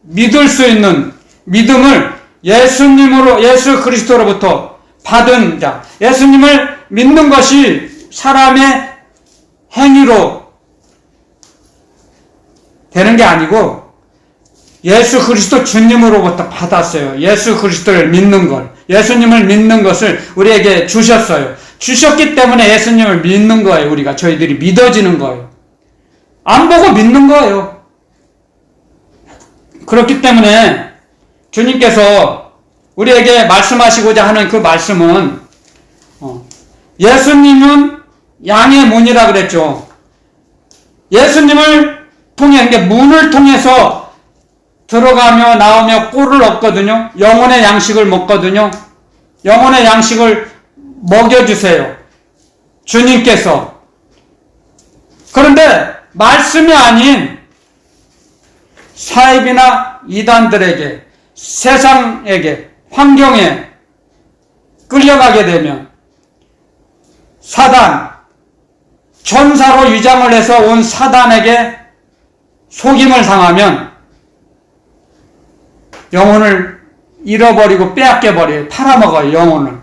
믿을 수 있는 믿음을 예수 그리스도로부터 받은 자, 예수님을 믿는 것이 사람의 행위로 되는 게 아니고 예수 그리스도 주님으로부터 받았어요. 예수 그리스도를 믿는 걸, 예수님을 믿는 것을 우리에게 주셨어요. 주셨기 때문에 예수님을 믿는 거예요. 저희들이 믿어지는 거예요. 안 보고 믿는 거예요. 그렇기 때문에 주님께서 우리에게 말씀하시고자 하는 그 말씀은 예수님은 양의 문이라 그랬죠. 예수님을 통해, 문을 통해서 들어가며 나오며 꼴을 얻거든요. 영혼의 양식을 먹거든요. 영혼의 양식을 먹여주세요. 주님께서. 그런데 말씀이 아닌 사입이나 이단들에게, 세상에게, 환경에 끌려가게 되면 사단, 천사로 위장을 해서 온 사단에게 속임을 당하면 영혼을 잃어버리고 빼앗겨버려요. 팔아먹어요, 영혼을.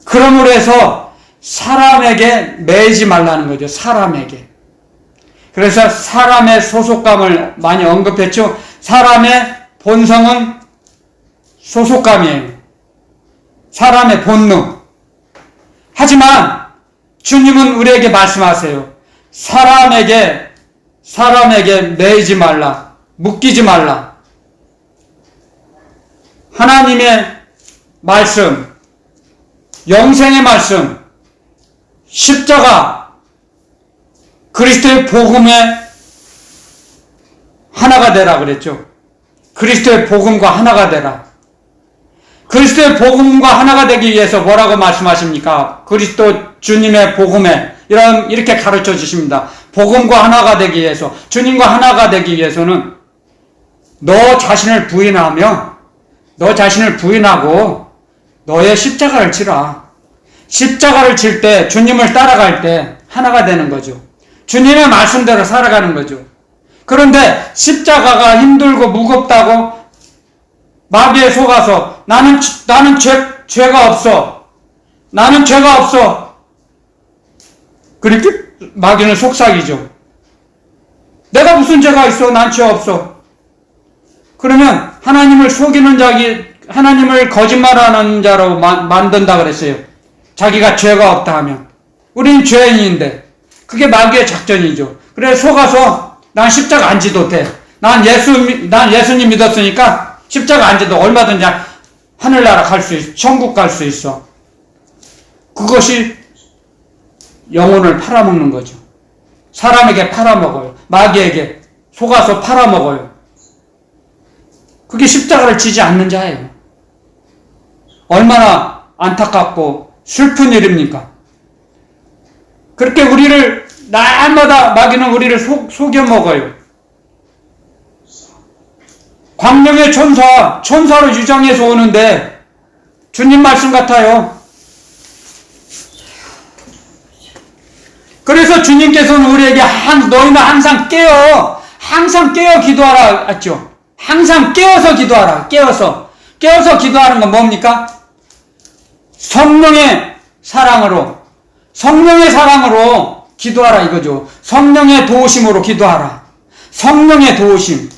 그러므로 해서 사람에게 매이지 말라는 거죠. 사람에게. 그래서 사람의 소속감을 많이 언급했죠. 사람의 본성은 소속감이에요. 사람의 본능. 하지만 주님은 우리에게 말씀하세요. 사람에게 매이지 말라. 묶이지 말라. 하나님의 말씀, 영생의 말씀, 십자가, 그리스도의 복음의 하나가 되라 그랬죠. 그리스도의 복음과 하나가 되라. 그리스도의 복음과 하나가 되기 위해서 뭐라고 말씀하십니까? 그리스도 주님의 복음에 이렇게 가르쳐 주십니다. 복음과 하나가 되기 위해서, 주님과 하나가 되기 위해서는 너 자신을 부인하고 너의 십자가를 지라. 십자가를 질 때, 주님을 따라갈 때 하나가 되는 거죠. 주님의 말씀대로 살아가는 거죠. 그런데 십자가가 힘들고 무겁다고 마귀에 속아서 나는 죄가 없어. 나는 죄가 없어. 그렇게 마귀는 속삭이죠. 내가 무슨 죄가 있어? 난 죄 없어. 그러면 하나님을 속이는 하나님을 거짓말하는 자로 만든다 그랬어요. 자기가 죄가 없다 하면. 우리는 죄인인데 그게 마귀의 작전이죠. 그래 속아서 난 십자가 안 지도 돼. 난 예수님 믿었으니까 십자가 안 지도 얼마든지 하늘나라 갈 수 있어. 천국 갈 수 있어. 그것이 영혼을 팔아먹는 거죠. 사람에게 팔아먹어요. 마귀에게 속아서 팔아먹어요. 그게 십자가를 지지 않는 자예요. 얼마나 안타깝고 슬픈 일입니까? 그렇게 우리를 날마다 마귀는 우리를 속여먹어요. 광명의 천사로 유장해서 오는데 주님 말씀 같아요. 그래서 주님께서는 우리에게 너희는 항상 깨어 기도하라 했죠. 항상 깨어서 기도하라. 깨어서 기도하는 건 뭡니까? 성령의 사랑으로 기도하라 이거죠. 성령의 도우심으로 기도하라. 성령의 도우심.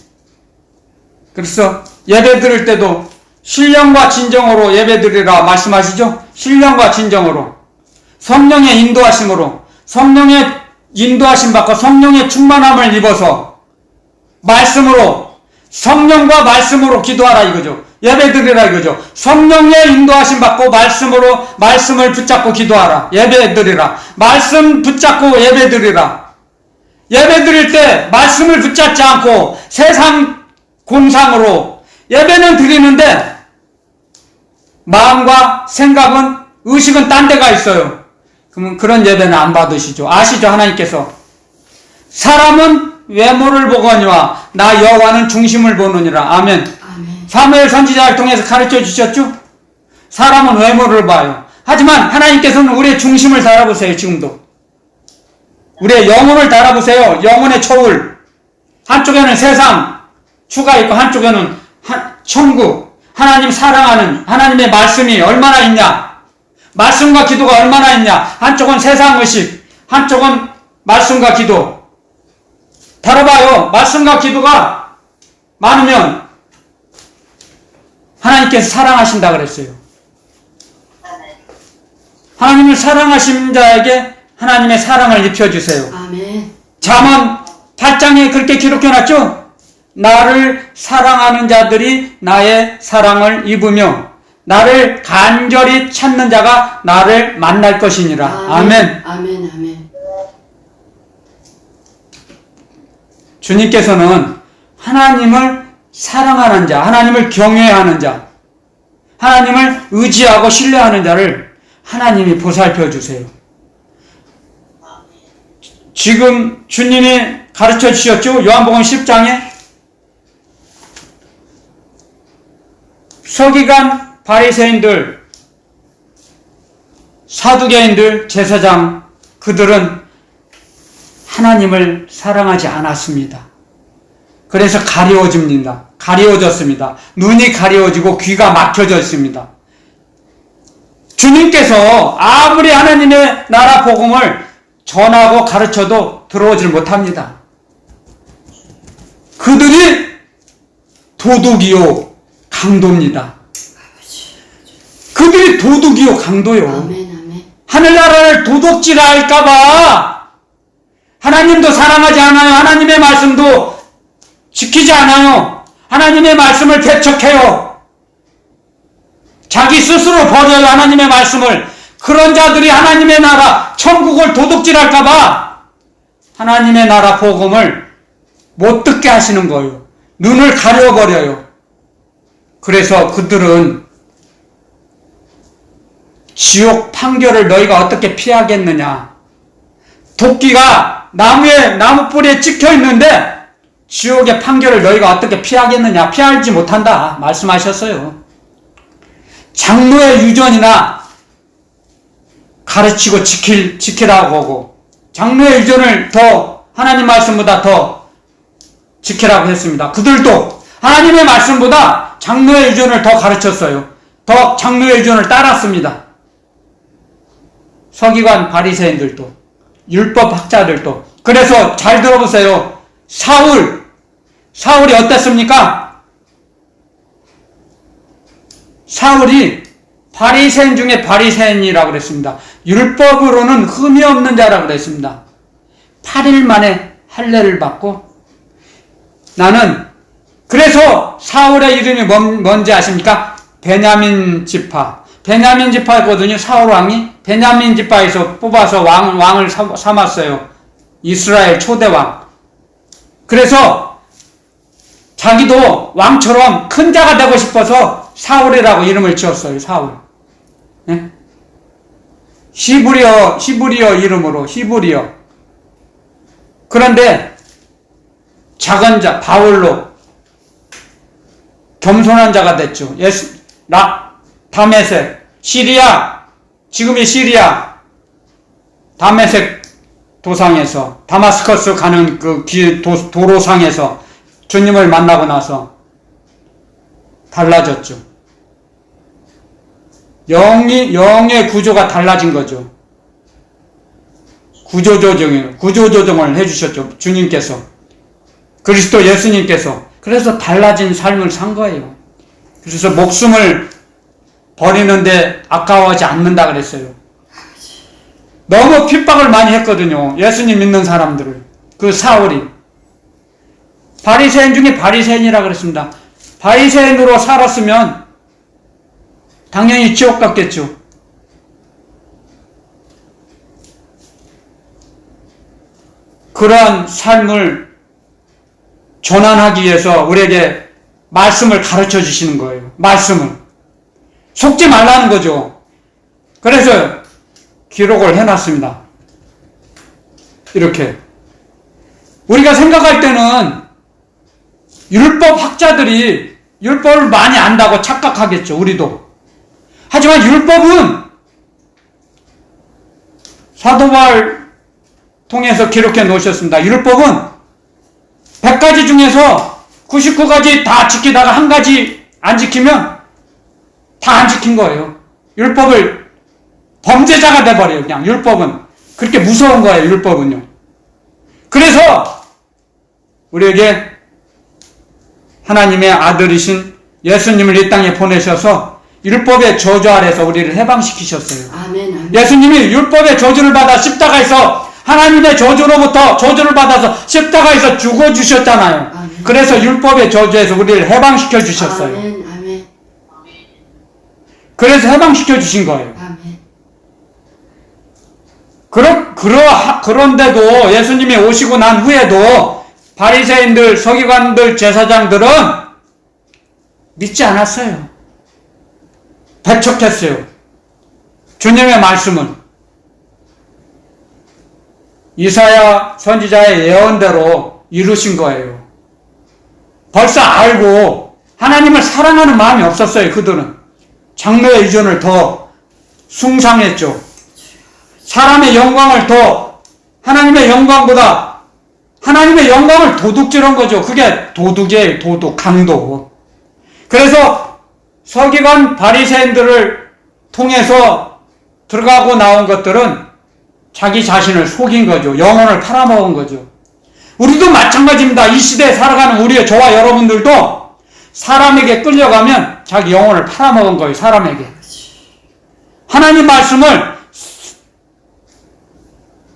그래서 예배 드릴 때도 신령과 진정으로 예배 드리라 말씀하시죠. 신령과 진정으로 성령의 인도하심으로, 성령의 인도하심 받고 성령의 충만함을 입어서 말씀으로, 성령과 말씀으로 기도하라 이거죠. 예배 드리라 이거죠. 성령의 인도하심 받고 말씀을 붙잡고 기도하라. 예배 드리라. 말씀 붙잡고 예배 드리라. 예배 드릴 때 말씀을 붙잡지 않고 세상 공상으로 예배는 드리는데 마음과 생각은, 의식은 딴 데가 있어요. 그러면 그런 예배는 안 받으시죠. 아시죠? 하나님께서 사람은 외모를 보거니와 나 여호와는 중심을 보느니라. 아멘. 사무엘 선지자를 통해서 가르쳐 주셨죠? 사람은 외모를 봐요. 하지만 하나님께서는 우리의 중심을 달아보세요. 지금도 우리의 영혼을 달아보세요. 영혼의 초울. 한쪽에는 세상 추가 있고 한쪽에는 천국, 하나님 사랑하는 하나님의 말씀이 얼마나 있냐, 말씀과 기도가 얼마나 있냐. 한쪽은 세상의식, 한쪽은 말씀과 기도. 달아봐요. 말씀과 기도가 많으면 하나님께서 사랑하신다 그랬어요. 하나님을 사랑하신 자에게 하나님의 사랑을 입혀주세요. 아멘. 잠언 8장에 그렇게 기록해놨죠? 나를 사랑하는 자들이 나의 사랑을 입으며 나를 간절히 찾는 자가 나를 만날 것이니라. 아멘. 아멘. 아멘. 주님께서는 하나님을 사랑하는 자, 하나님을 경외하는 자, 하나님을 의지하고 신뢰하는 자를 하나님이 보살펴 주세요. 지금 주님이 가르쳐 주셨죠? 요한복음 10장에 서기관, 바리새인들, 사두개인들, 제사장, 그들은 하나님을 사랑하지 않았습니다. 그래서 가리워졌습니다. 눈이 가리워지고 귀가 막혀져 있습니다. 주님께서 아무리 하나님의 나라 복음을 전하고 가르쳐도 들어오질 못합니다. 그들이 도둑이요 강도입니다. 그들이 도둑이요 강도요. 하늘나라를 도둑질할까봐 하나님도 사랑하지 않아요. 하나님의 말씀도 지키지 않아요. 하나님의 말씀을 배척해요. 자기 스스로 버려요. 하나님의 말씀을. 그런 자들이 하나님의 나라 천국을 도둑질할까봐 하나님의 나라 복음을 못 듣게 하시는 거예요. 눈을 가려버려요. 그래서 그들은 지옥 판결을 너희가 어떻게 피하겠느냐. 도끼가 나무 뿌리에 찍혀 있는데 지옥의 판결을 너희가 어떻게 피하겠느냐. 피하지 못한다 말씀하셨어요. 장로의 유전이나 가르치고 지키라고 하고, 장로의 유전을 더 하나님 말씀보다 더 지키라고 했습니다. 그들도 하나님의 말씀보다 장로의 유전을 더 가르쳤어요. 더 장로의 유전을 따랐습니다. 서기관, 바리새인들도, 율법 학자들도. 그래서 잘 들어보세요. 사울이 어땠습니까? 사울이 바리새인 중에 바리새인이라고 그랬습니다. 율법으로는 흠이 없는 자라고 그랬습니다. 8일 만에 할례를 받고, 그래서 사울의 이름이 뭔지 아십니까? 베냐민 지파. 베냐민 지파거든요. 사울 왕이 베냐민 지파에서 뽑아서 왕을 삼았어요. 이스라엘 초대왕. 그래서 자기도 왕처럼 큰 자가 되고 싶어서 사울이라고 이름을 지었어요. 사울. 네? 히브리어 이름으로 히브리어. 그런데 작은 자 바울로 겸손한 자가 됐죠. 다메섹 시리아, 지금의 시리아 다메섹 도상에서 다마스커스 가는 그 도로상에서 주님을 만나고 나서 달라졌죠. 영의 구조가 달라진 거죠. 구조조정을 해주셨죠. 주님께서. 그리스도 예수님께서. 그래서 달라진 삶을 산 거예요. 그래서 목숨을 버리는데 아까워하지 않는다 그랬어요. 너무 핍박을 많이 했거든요. 예수님 믿는 사람들을. 그 사울이. 바리새인 중에 바리새인이라 그랬습니다. 바리새인으로 살았으면 당연히 지옥 갔겠죠. 그러한 삶을 전환하기 위해서 우리에게 말씀을 가르쳐 주시는 거예요. 말씀을. 속지 말라는 거죠. 그래서 기록을 해놨습니다. 이렇게. 우리가 생각할 때는 율법 학자들이 율법을 많이 안다고 착각하겠죠. 우리도. 하지만 율법은 사도 바울 통해서 기록해 놓으셨습니다. 율법은 100가지 중에서 99가지 다 지키다가 한 가지 안 지키면 다 안 지킨 거예요. 율법을 범죄자가 돼버려요. 그냥 율법은. 그렇게 무서운 거예요. 율법은요. 그래서 우리에게 하나님의 아들이신 예수님을 이 땅에 보내셔서 율법의 저주 아래서 우리를 해방시키셨어요. 아멘. 예수님이 율법의 저주를 받아 십자가에서 하나님의 저주로부터 저주를 받아서 십자가에서 죽어주셨잖아요. 아멘. 그래서 율법의 저주에서 우리를 해방시켜 주셨어요. 아멘. 아멘. 그래서 해방시켜 주신 거예요. 아멘. 그런데도 예수님이 오시고 난 후에도 바리새인들, 서기관들, 제사장들은 믿지 않았어요. 배척했어요. 주님의 말씀은 이사야 선지자의 예언대로 이루신 거예요. 벌써 알고 하나님을 사랑하는 마음이 없었어요. 그들은 장래의 유전을 더 숭상했죠. 사람의 영광을 더 하나님의 영광보다 하나님의 영광을 도둑질한 거죠. 그게 도둑이에요. 도둑, 강도. 그래서 서기관 바리새인들을 통해서 들어가고 나온 것들은 자기 자신을 속인 거죠. 영혼을 팔아먹은 거죠. 우리도 마찬가지입니다. 이 시대에 살아가는 우리의 저와 여러분들도 사람에게 끌려가면 자기 영혼을 팔아먹은 거예요. 사람에게. 하나님 말씀을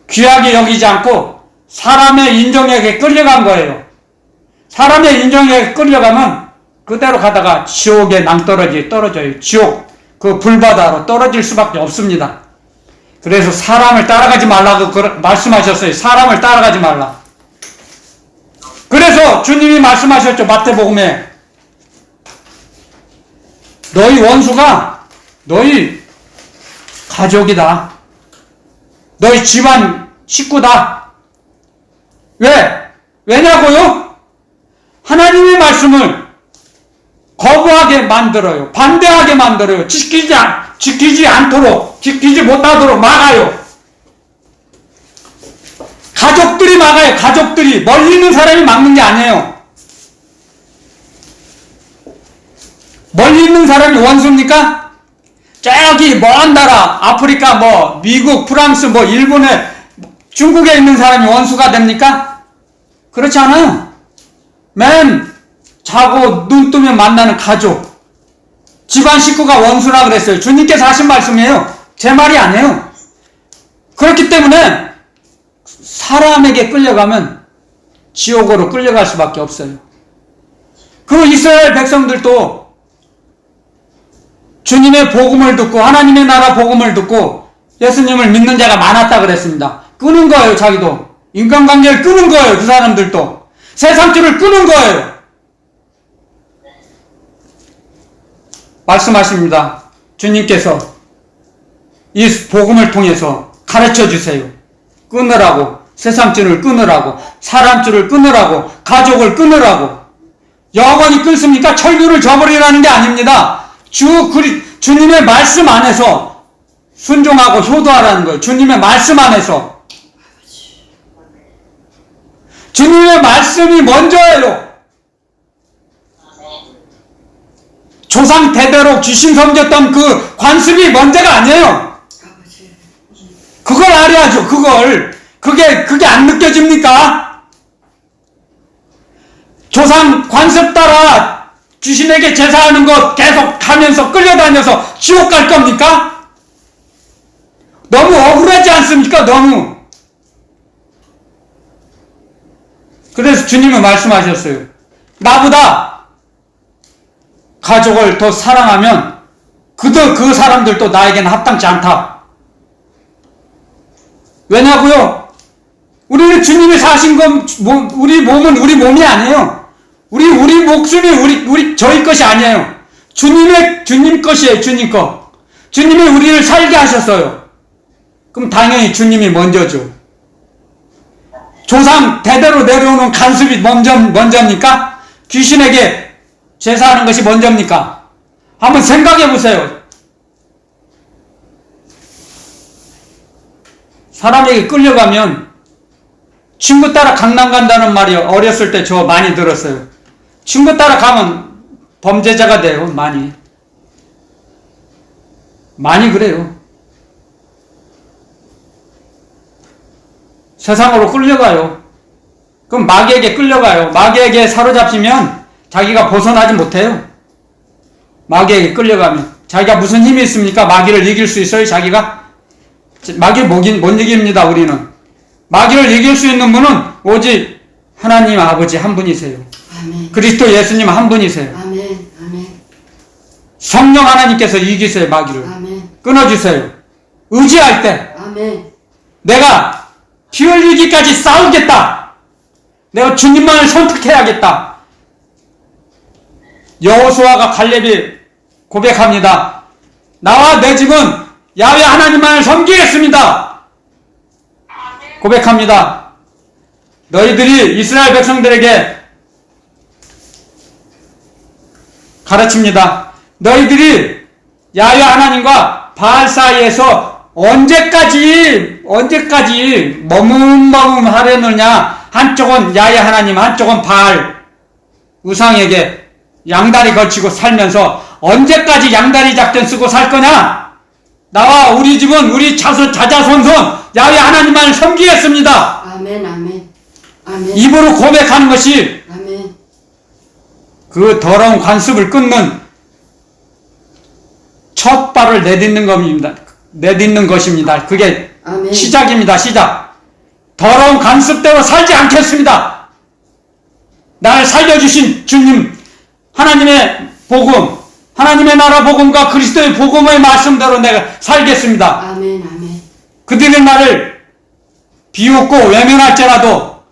귀하게 여기지 않고 사람의 인정에게 끌려간 거예요. 사람의 인정에게 끌려가면 그대로 가다가 지옥의 낭떠러지에 떨어져요. 지옥, 그 불바다로 떨어질 수밖에 없습니다. 그래서 사람을 따라가지 말라고 말씀하셨어요. 사람을 따라가지 말라. 그래서 주님이 말씀하셨죠. 마태복음에 너희 원수가 너희 가족이다. 너희 집안 식구다. 왜냐고요? 하나님의 말씀을 거부하게 만들어요. 반대하게 만들어요. 지키지 않도록, 지키지 못하도록 막아요. 가족들이 막아요. 가족들이. 멀리 있는 사람이 막는 게 아니에요. 멀리 있는 사람이 원수입니까? 저기 먼 나라, 아프리카, 미국, 프랑스, 일본에, 중국에 있는 사람이 원수가 됩니까? 그렇지 않아요. 맨 자고 눈 뜨면 만나는 가족, 집안 식구가 원수라 그랬어요. 주님께서 하신 말씀이에요. 제 말이 아니에요. 그렇기 때문에 사람에게 끌려가면 지옥으로 끌려갈 수밖에 없어요. 그 이스라엘 백성들도 주님의 복음을 듣고 하나님의 나라 복음을 듣고 예수님을 믿는 자가 많았다 그랬습니다. 끄는 거예요. 자기도. 인간관계를 끊은 거예요. 그 사람들도. 세상줄을 끊은 거예요. 말씀하십니다. 주님께서 이 복음을 통해서 가르쳐 주세요. 끊으라고. 세상줄을 끊으라고. 사람줄을 끊으라고. 가족을 끊으라고. 영원히 끊습니까? 철교를 저버리라는 게 아닙니다. 주님의 말씀 안에서 순종하고 효도하라는 거예요. 주님의 말씀 안에서. 주님의 말씀이 먼저예요. 조상 대대로 귀신 섬겼던 그 관습이 먼저가 아니에요. 그걸 알아야죠. 그게 안 느껴집니까? 조상 관습 따라 귀신에게 제사하는 것 계속 가면서 끌려다녀서 지옥 갈 겁니까? 너무 억울하지 않습니까? 너무. 그래서 주님은 말씀하셨어요. 나보다 가족을 더 사랑하면 그 사람들도 나에게는 합당치 않다. 왜냐고요? 우리는 주님이 사신 건 우리 몸은 우리 몸이 아니에요. 우리 목숨이 저희 것이 아니에요. 주님 것이에요. 주님 것. 주님이 우리를 살게 하셨어요. 그럼 당연히 주님이 먼저죠. 조상 대대로 내려오는 간섭이 먼저입니까? 귀신에게 제사하는 것이 먼저입니까? 한번 생각해 보세요. 사람에게 끌려가면 친구 따라 강남 간다는 말이 어렸을 때 저 많이 들었어요. 친구 따라 가면 범죄자가 돼요. 많이 그래요. 세상으로 끌려가요. 그럼 마귀에게 끌려가요. 마귀에게 사로잡히면 자기가 벗어나지 못해요. 마귀에게 끌려가면. 자기가 무슨 힘이 있습니까? 마귀를 이길 수 있어요, 자기가? 마귀를 못 이깁니다, 우리는. 마귀를 이길 수 있는 분은 오직 하나님 아버지 한 분이세요. 아멘. 그리스도 예수님 한 분이세요. 아멘. 아멘. 성령 하나님께서 이기세요, 마귀를. 아멘. 끊어주세요. 의지할 때 아멘. 내가 피 흘리기까지 싸우겠다. 내가 주님만을 선택해야겠다. 여호수아가 갈렙이 고백합니다. 나와 내 집은 야훼 하나님만을 섬기겠습니다. 고백합니다. 너희들이 이스라엘 백성들에게 가르칩니다. 너희들이 야훼 하나님과 바알 사이에서 언제까지 머뭇머뭇 하려느냐. 한쪽은 야훼 하나님, 한쪽은 바알 우상에게 양다리 걸치고 살면서 언제까지 양다리 작전 쓰고 살 거냐? 나와 우리 집은 우리 자자손손 야훼 하나님만을 섬기겠습니다. 아멘. 아멘. 아멘. 입으로 고백하는 것이 아멘. 그 더러운 관습을 끊는 첫 발을 내딛는 것입니다. 그게 아멘. 시작입니다. 시작. 더러운 관습대로 살지 않겠습니다. 나를 살려주신 주님, 하나님의 복음, 하나님의 나라 복음과 그리스도의 복음의 말씀대로 내가 살겠습니다. 아멘. 아멘. 그들이 나를 비웃고 외면할지라도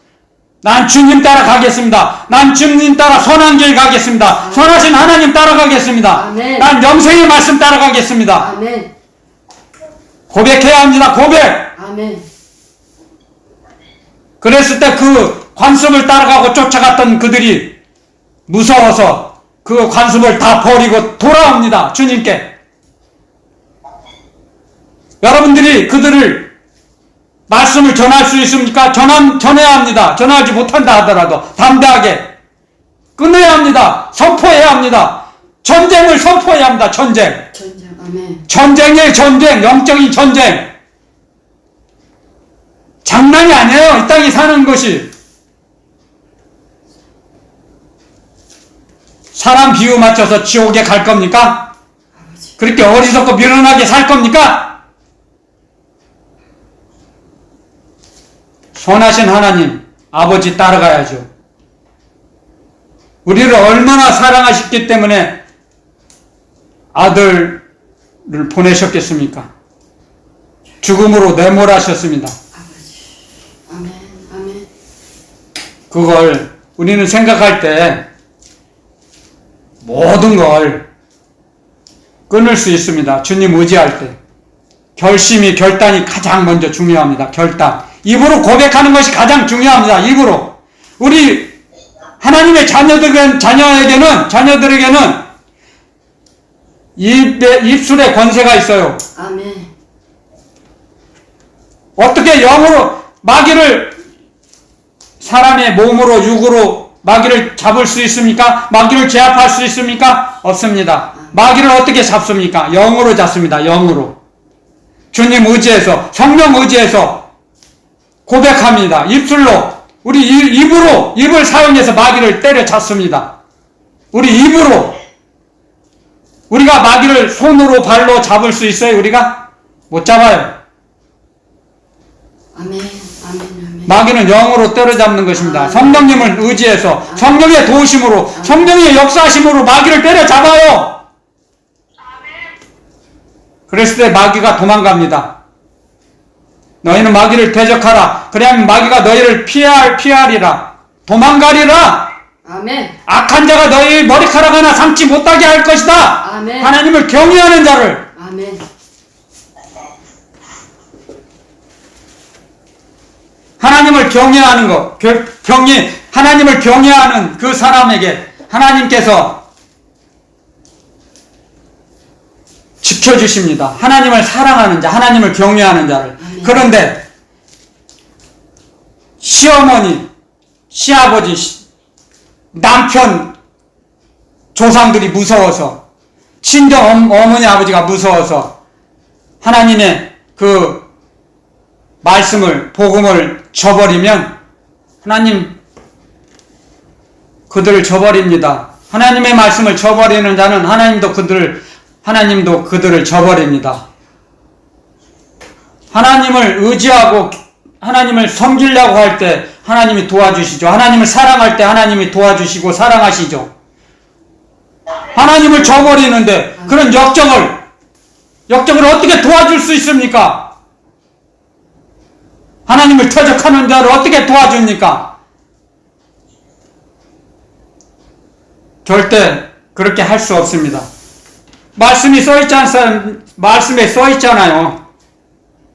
난 주님 따라 가겠습니다. 난 주님 따라 선한 길 가겠습니다. 선하신 하나님 따라가겠습니다. 아멘. 난 영생의 말씀 따라가겠습니다. 아멘. 고백해야 합니다. 고백. 아멘. 그랬을 때 그 관습을 따라가고 쫓아갔던 그들이 무서워서 그 관습을 다 버리고 돌아옵니다. 주님께. 여러분들이 그들을 말씀을 전할 수 있습니까? 전해야 합니다. 전하지 못한다 하더라도 담대하게 끊어야 합니다. 선포해야 합니다. 전쟁을 선포해야 합니다. 전쟁. 아멘. 전쟁이에요. 전쟁. 영적인 전쟁. 장난이 아니에요. 이 땅에 사는 것이. 사람 비유 맞춰서 지옥에 갈 겁니까? 그렇게 어리석고 미련하게 살 겁니까? 선하신 하나님, 아버지 따라가야죠. 우리를 얼마나 사랑하셨기 때문에 아들을 보내셨겠습니까? 죽음으로 내몰아셨습니다. 아멘. 그걸 우리는 생각할 때 모든 걸 끊을 수 있습니다. 주님 의지할 때. 결단이 가장 먼저 중요합니다. 결단. 입으로 고백하는 것이 가장 중요합니다. 입으로. 우리 하나님의 자녀들에게는 입술에 권세가 있어요. 아멘. 어떻게 영으로 마귀를 사람의 몸으로 육으로 마귀를 잡을 수 있습니까? 마귀를 제압할 수 있습니까? 없습니다. 마귀를 어떻게 잡습니까? 영으로 잡습니다. 영으로. 주님 의지해서, 성령 의지해서 고백합니다. 입술로, 우리 입으로, 입을 사용해서 마귀를 때려잡습니다. 우리 입으로. 우리가 마귀를 손으로 발로 잡을 수 있어요? 우리가? 못 잡아요. 아멘. 아멘. 마귀는 영으로 때려잡는 것입니다. 성령님을 의지해서, 성령의 도우심으로, 성령의 역사하심으로 마귀를 때려잡아요. 그랬을 때 마귀가 도망갑니다. 너희는 마귀를 대적하라. 그래야만 마귀가 너희를 피하리라. 도망가리라. 아멘. 악한 자가 너희 머리카락 하나 삼지 못하게 할 것이다. 아멘. 하나님을 경외하는 자를. 아멘. 하나님을 경외하는 것, 하나님을 경외하는 그 사람에게 하나님께서 지켜주십니다. 하나님을 사랑하는 자, 하나님을 경외하는 자를. 아멘. 그런데 시어머니, 시아버지, 남편, 조상들이 무서워서, 친정 어머니 아버지가 무서워서 하나님의 그 말씀을, 복음을 저버리면 하나님 그들을 저버립니다. 하나님의 말씀을 저버리는 자는 하나님도 그들을 저버립니다. 하나님을 의지하고 하나님을 섬기려고 할 때 하나님이 도와주시죠. 하나님을 사랑할 때 하나님이 도와주시고 사랑하시죠. 하나님을 저버리는데 그런 역정을 어떻게 도와줄 수 있습니까? 하나님을 퇴적하는 자를 어떻게 도와줍니까? 절대 그렇게 할 수 없습니다. 말씀에 써 있잖아요.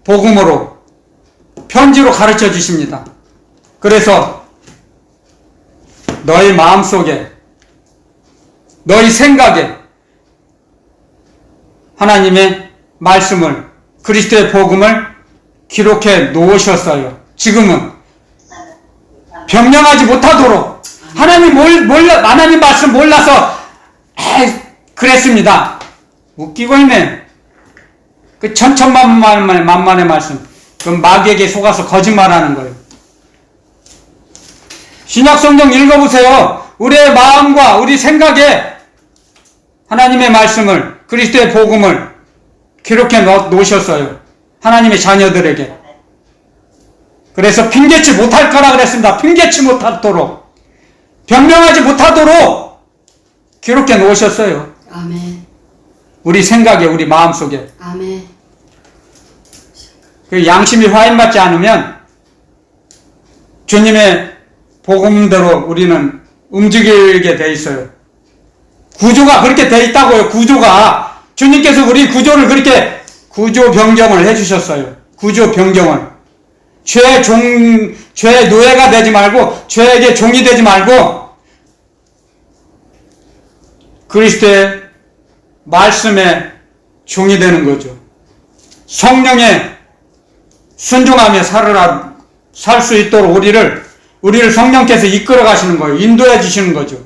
복음으로, 편지로 가르쳐 주십니다. 그래서 너희 마음속에, 너희 생각에 하나님의 말씀을, 그리스도의 복음을 기록해 놓으셨어요. 지금은 변명하지 못하도록 하나님 말씀 몰라서 그랬습니다. 웃기고 있네. 그 천천만만의 말씀. 그 마귀에게 속아서 거짓말하는 거예요. 신약 성경 읽어보세요. 우리의 마음과 우리 생각에 하나님의 말씀을, 그리스도의 복음을 기록해 놓으셨어요. 하나님의 자녀들에게. 그래서 핑계치 못할 거라 그랬습니다. 핑계치 못하도록, 변명하지 못하도록 기록해 놓으셨어요. 아멘. 우리 생각에, 우리 마음속에. 아멘. 그 양심이 화인받지 않으면 주님의 복음대로 우리는 움직이게 돼 있어요. 구조가 그렇게 돼 있다고요. 구조가. 주님께서 우리 구조를 그렇게 구조 변경을 해주셨어요. 구조 변경을. 죄의 노예가 되지 말고, 죄에게 종이 되지 말고, 그리스도의 말씀에 종이 되는 거죠. 성령에 순종하며 살 수 있도록 우리를 성령께서 이끌어 가시는 거예요. 인도해 주시는 거죠.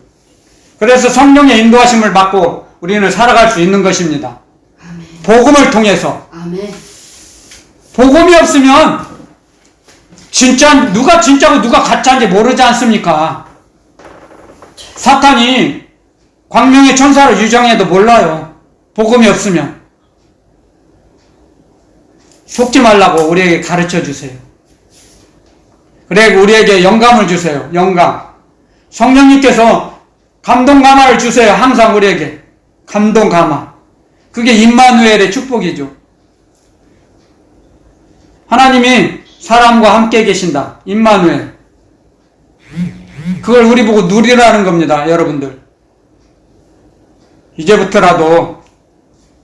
그래서 성령의 인도하심을 받고 우리는 살아갈 수 있는 것입니다. 아멘. 복음을 통해서. 아멘. 복음이 없으면 누가 진짜고 누가 가짜인지 모르지 않습니까? 사탄이 광명의 천사를 유정해도 몰라요. 복음이 없으면. 속지 말라고 우리에게 가르쳐 주세요. 그래, 우리에게 영감을 주세요. 영감. 성령님께서 감동 감화를 주세요. 항상 우리에게. 감동 감화. 그게 임마누엘의 축복이죠. 하나님이 사람과 함께 계신다. 임마누엘. 그걸 우리 보고 누리라는 겁니다, 여러분들. 이제부터라도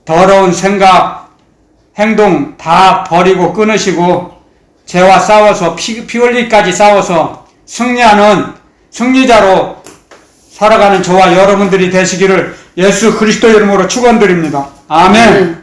더러운 생각, 행동 다 버리고 끊으시고 죄와 싸워서 피 흘리기까지 싸워서 승리하는 승리자로 살아가는 저와 여러분들이 되시기를 예수 그리스도 이름으로 축원드립니다. 아멘.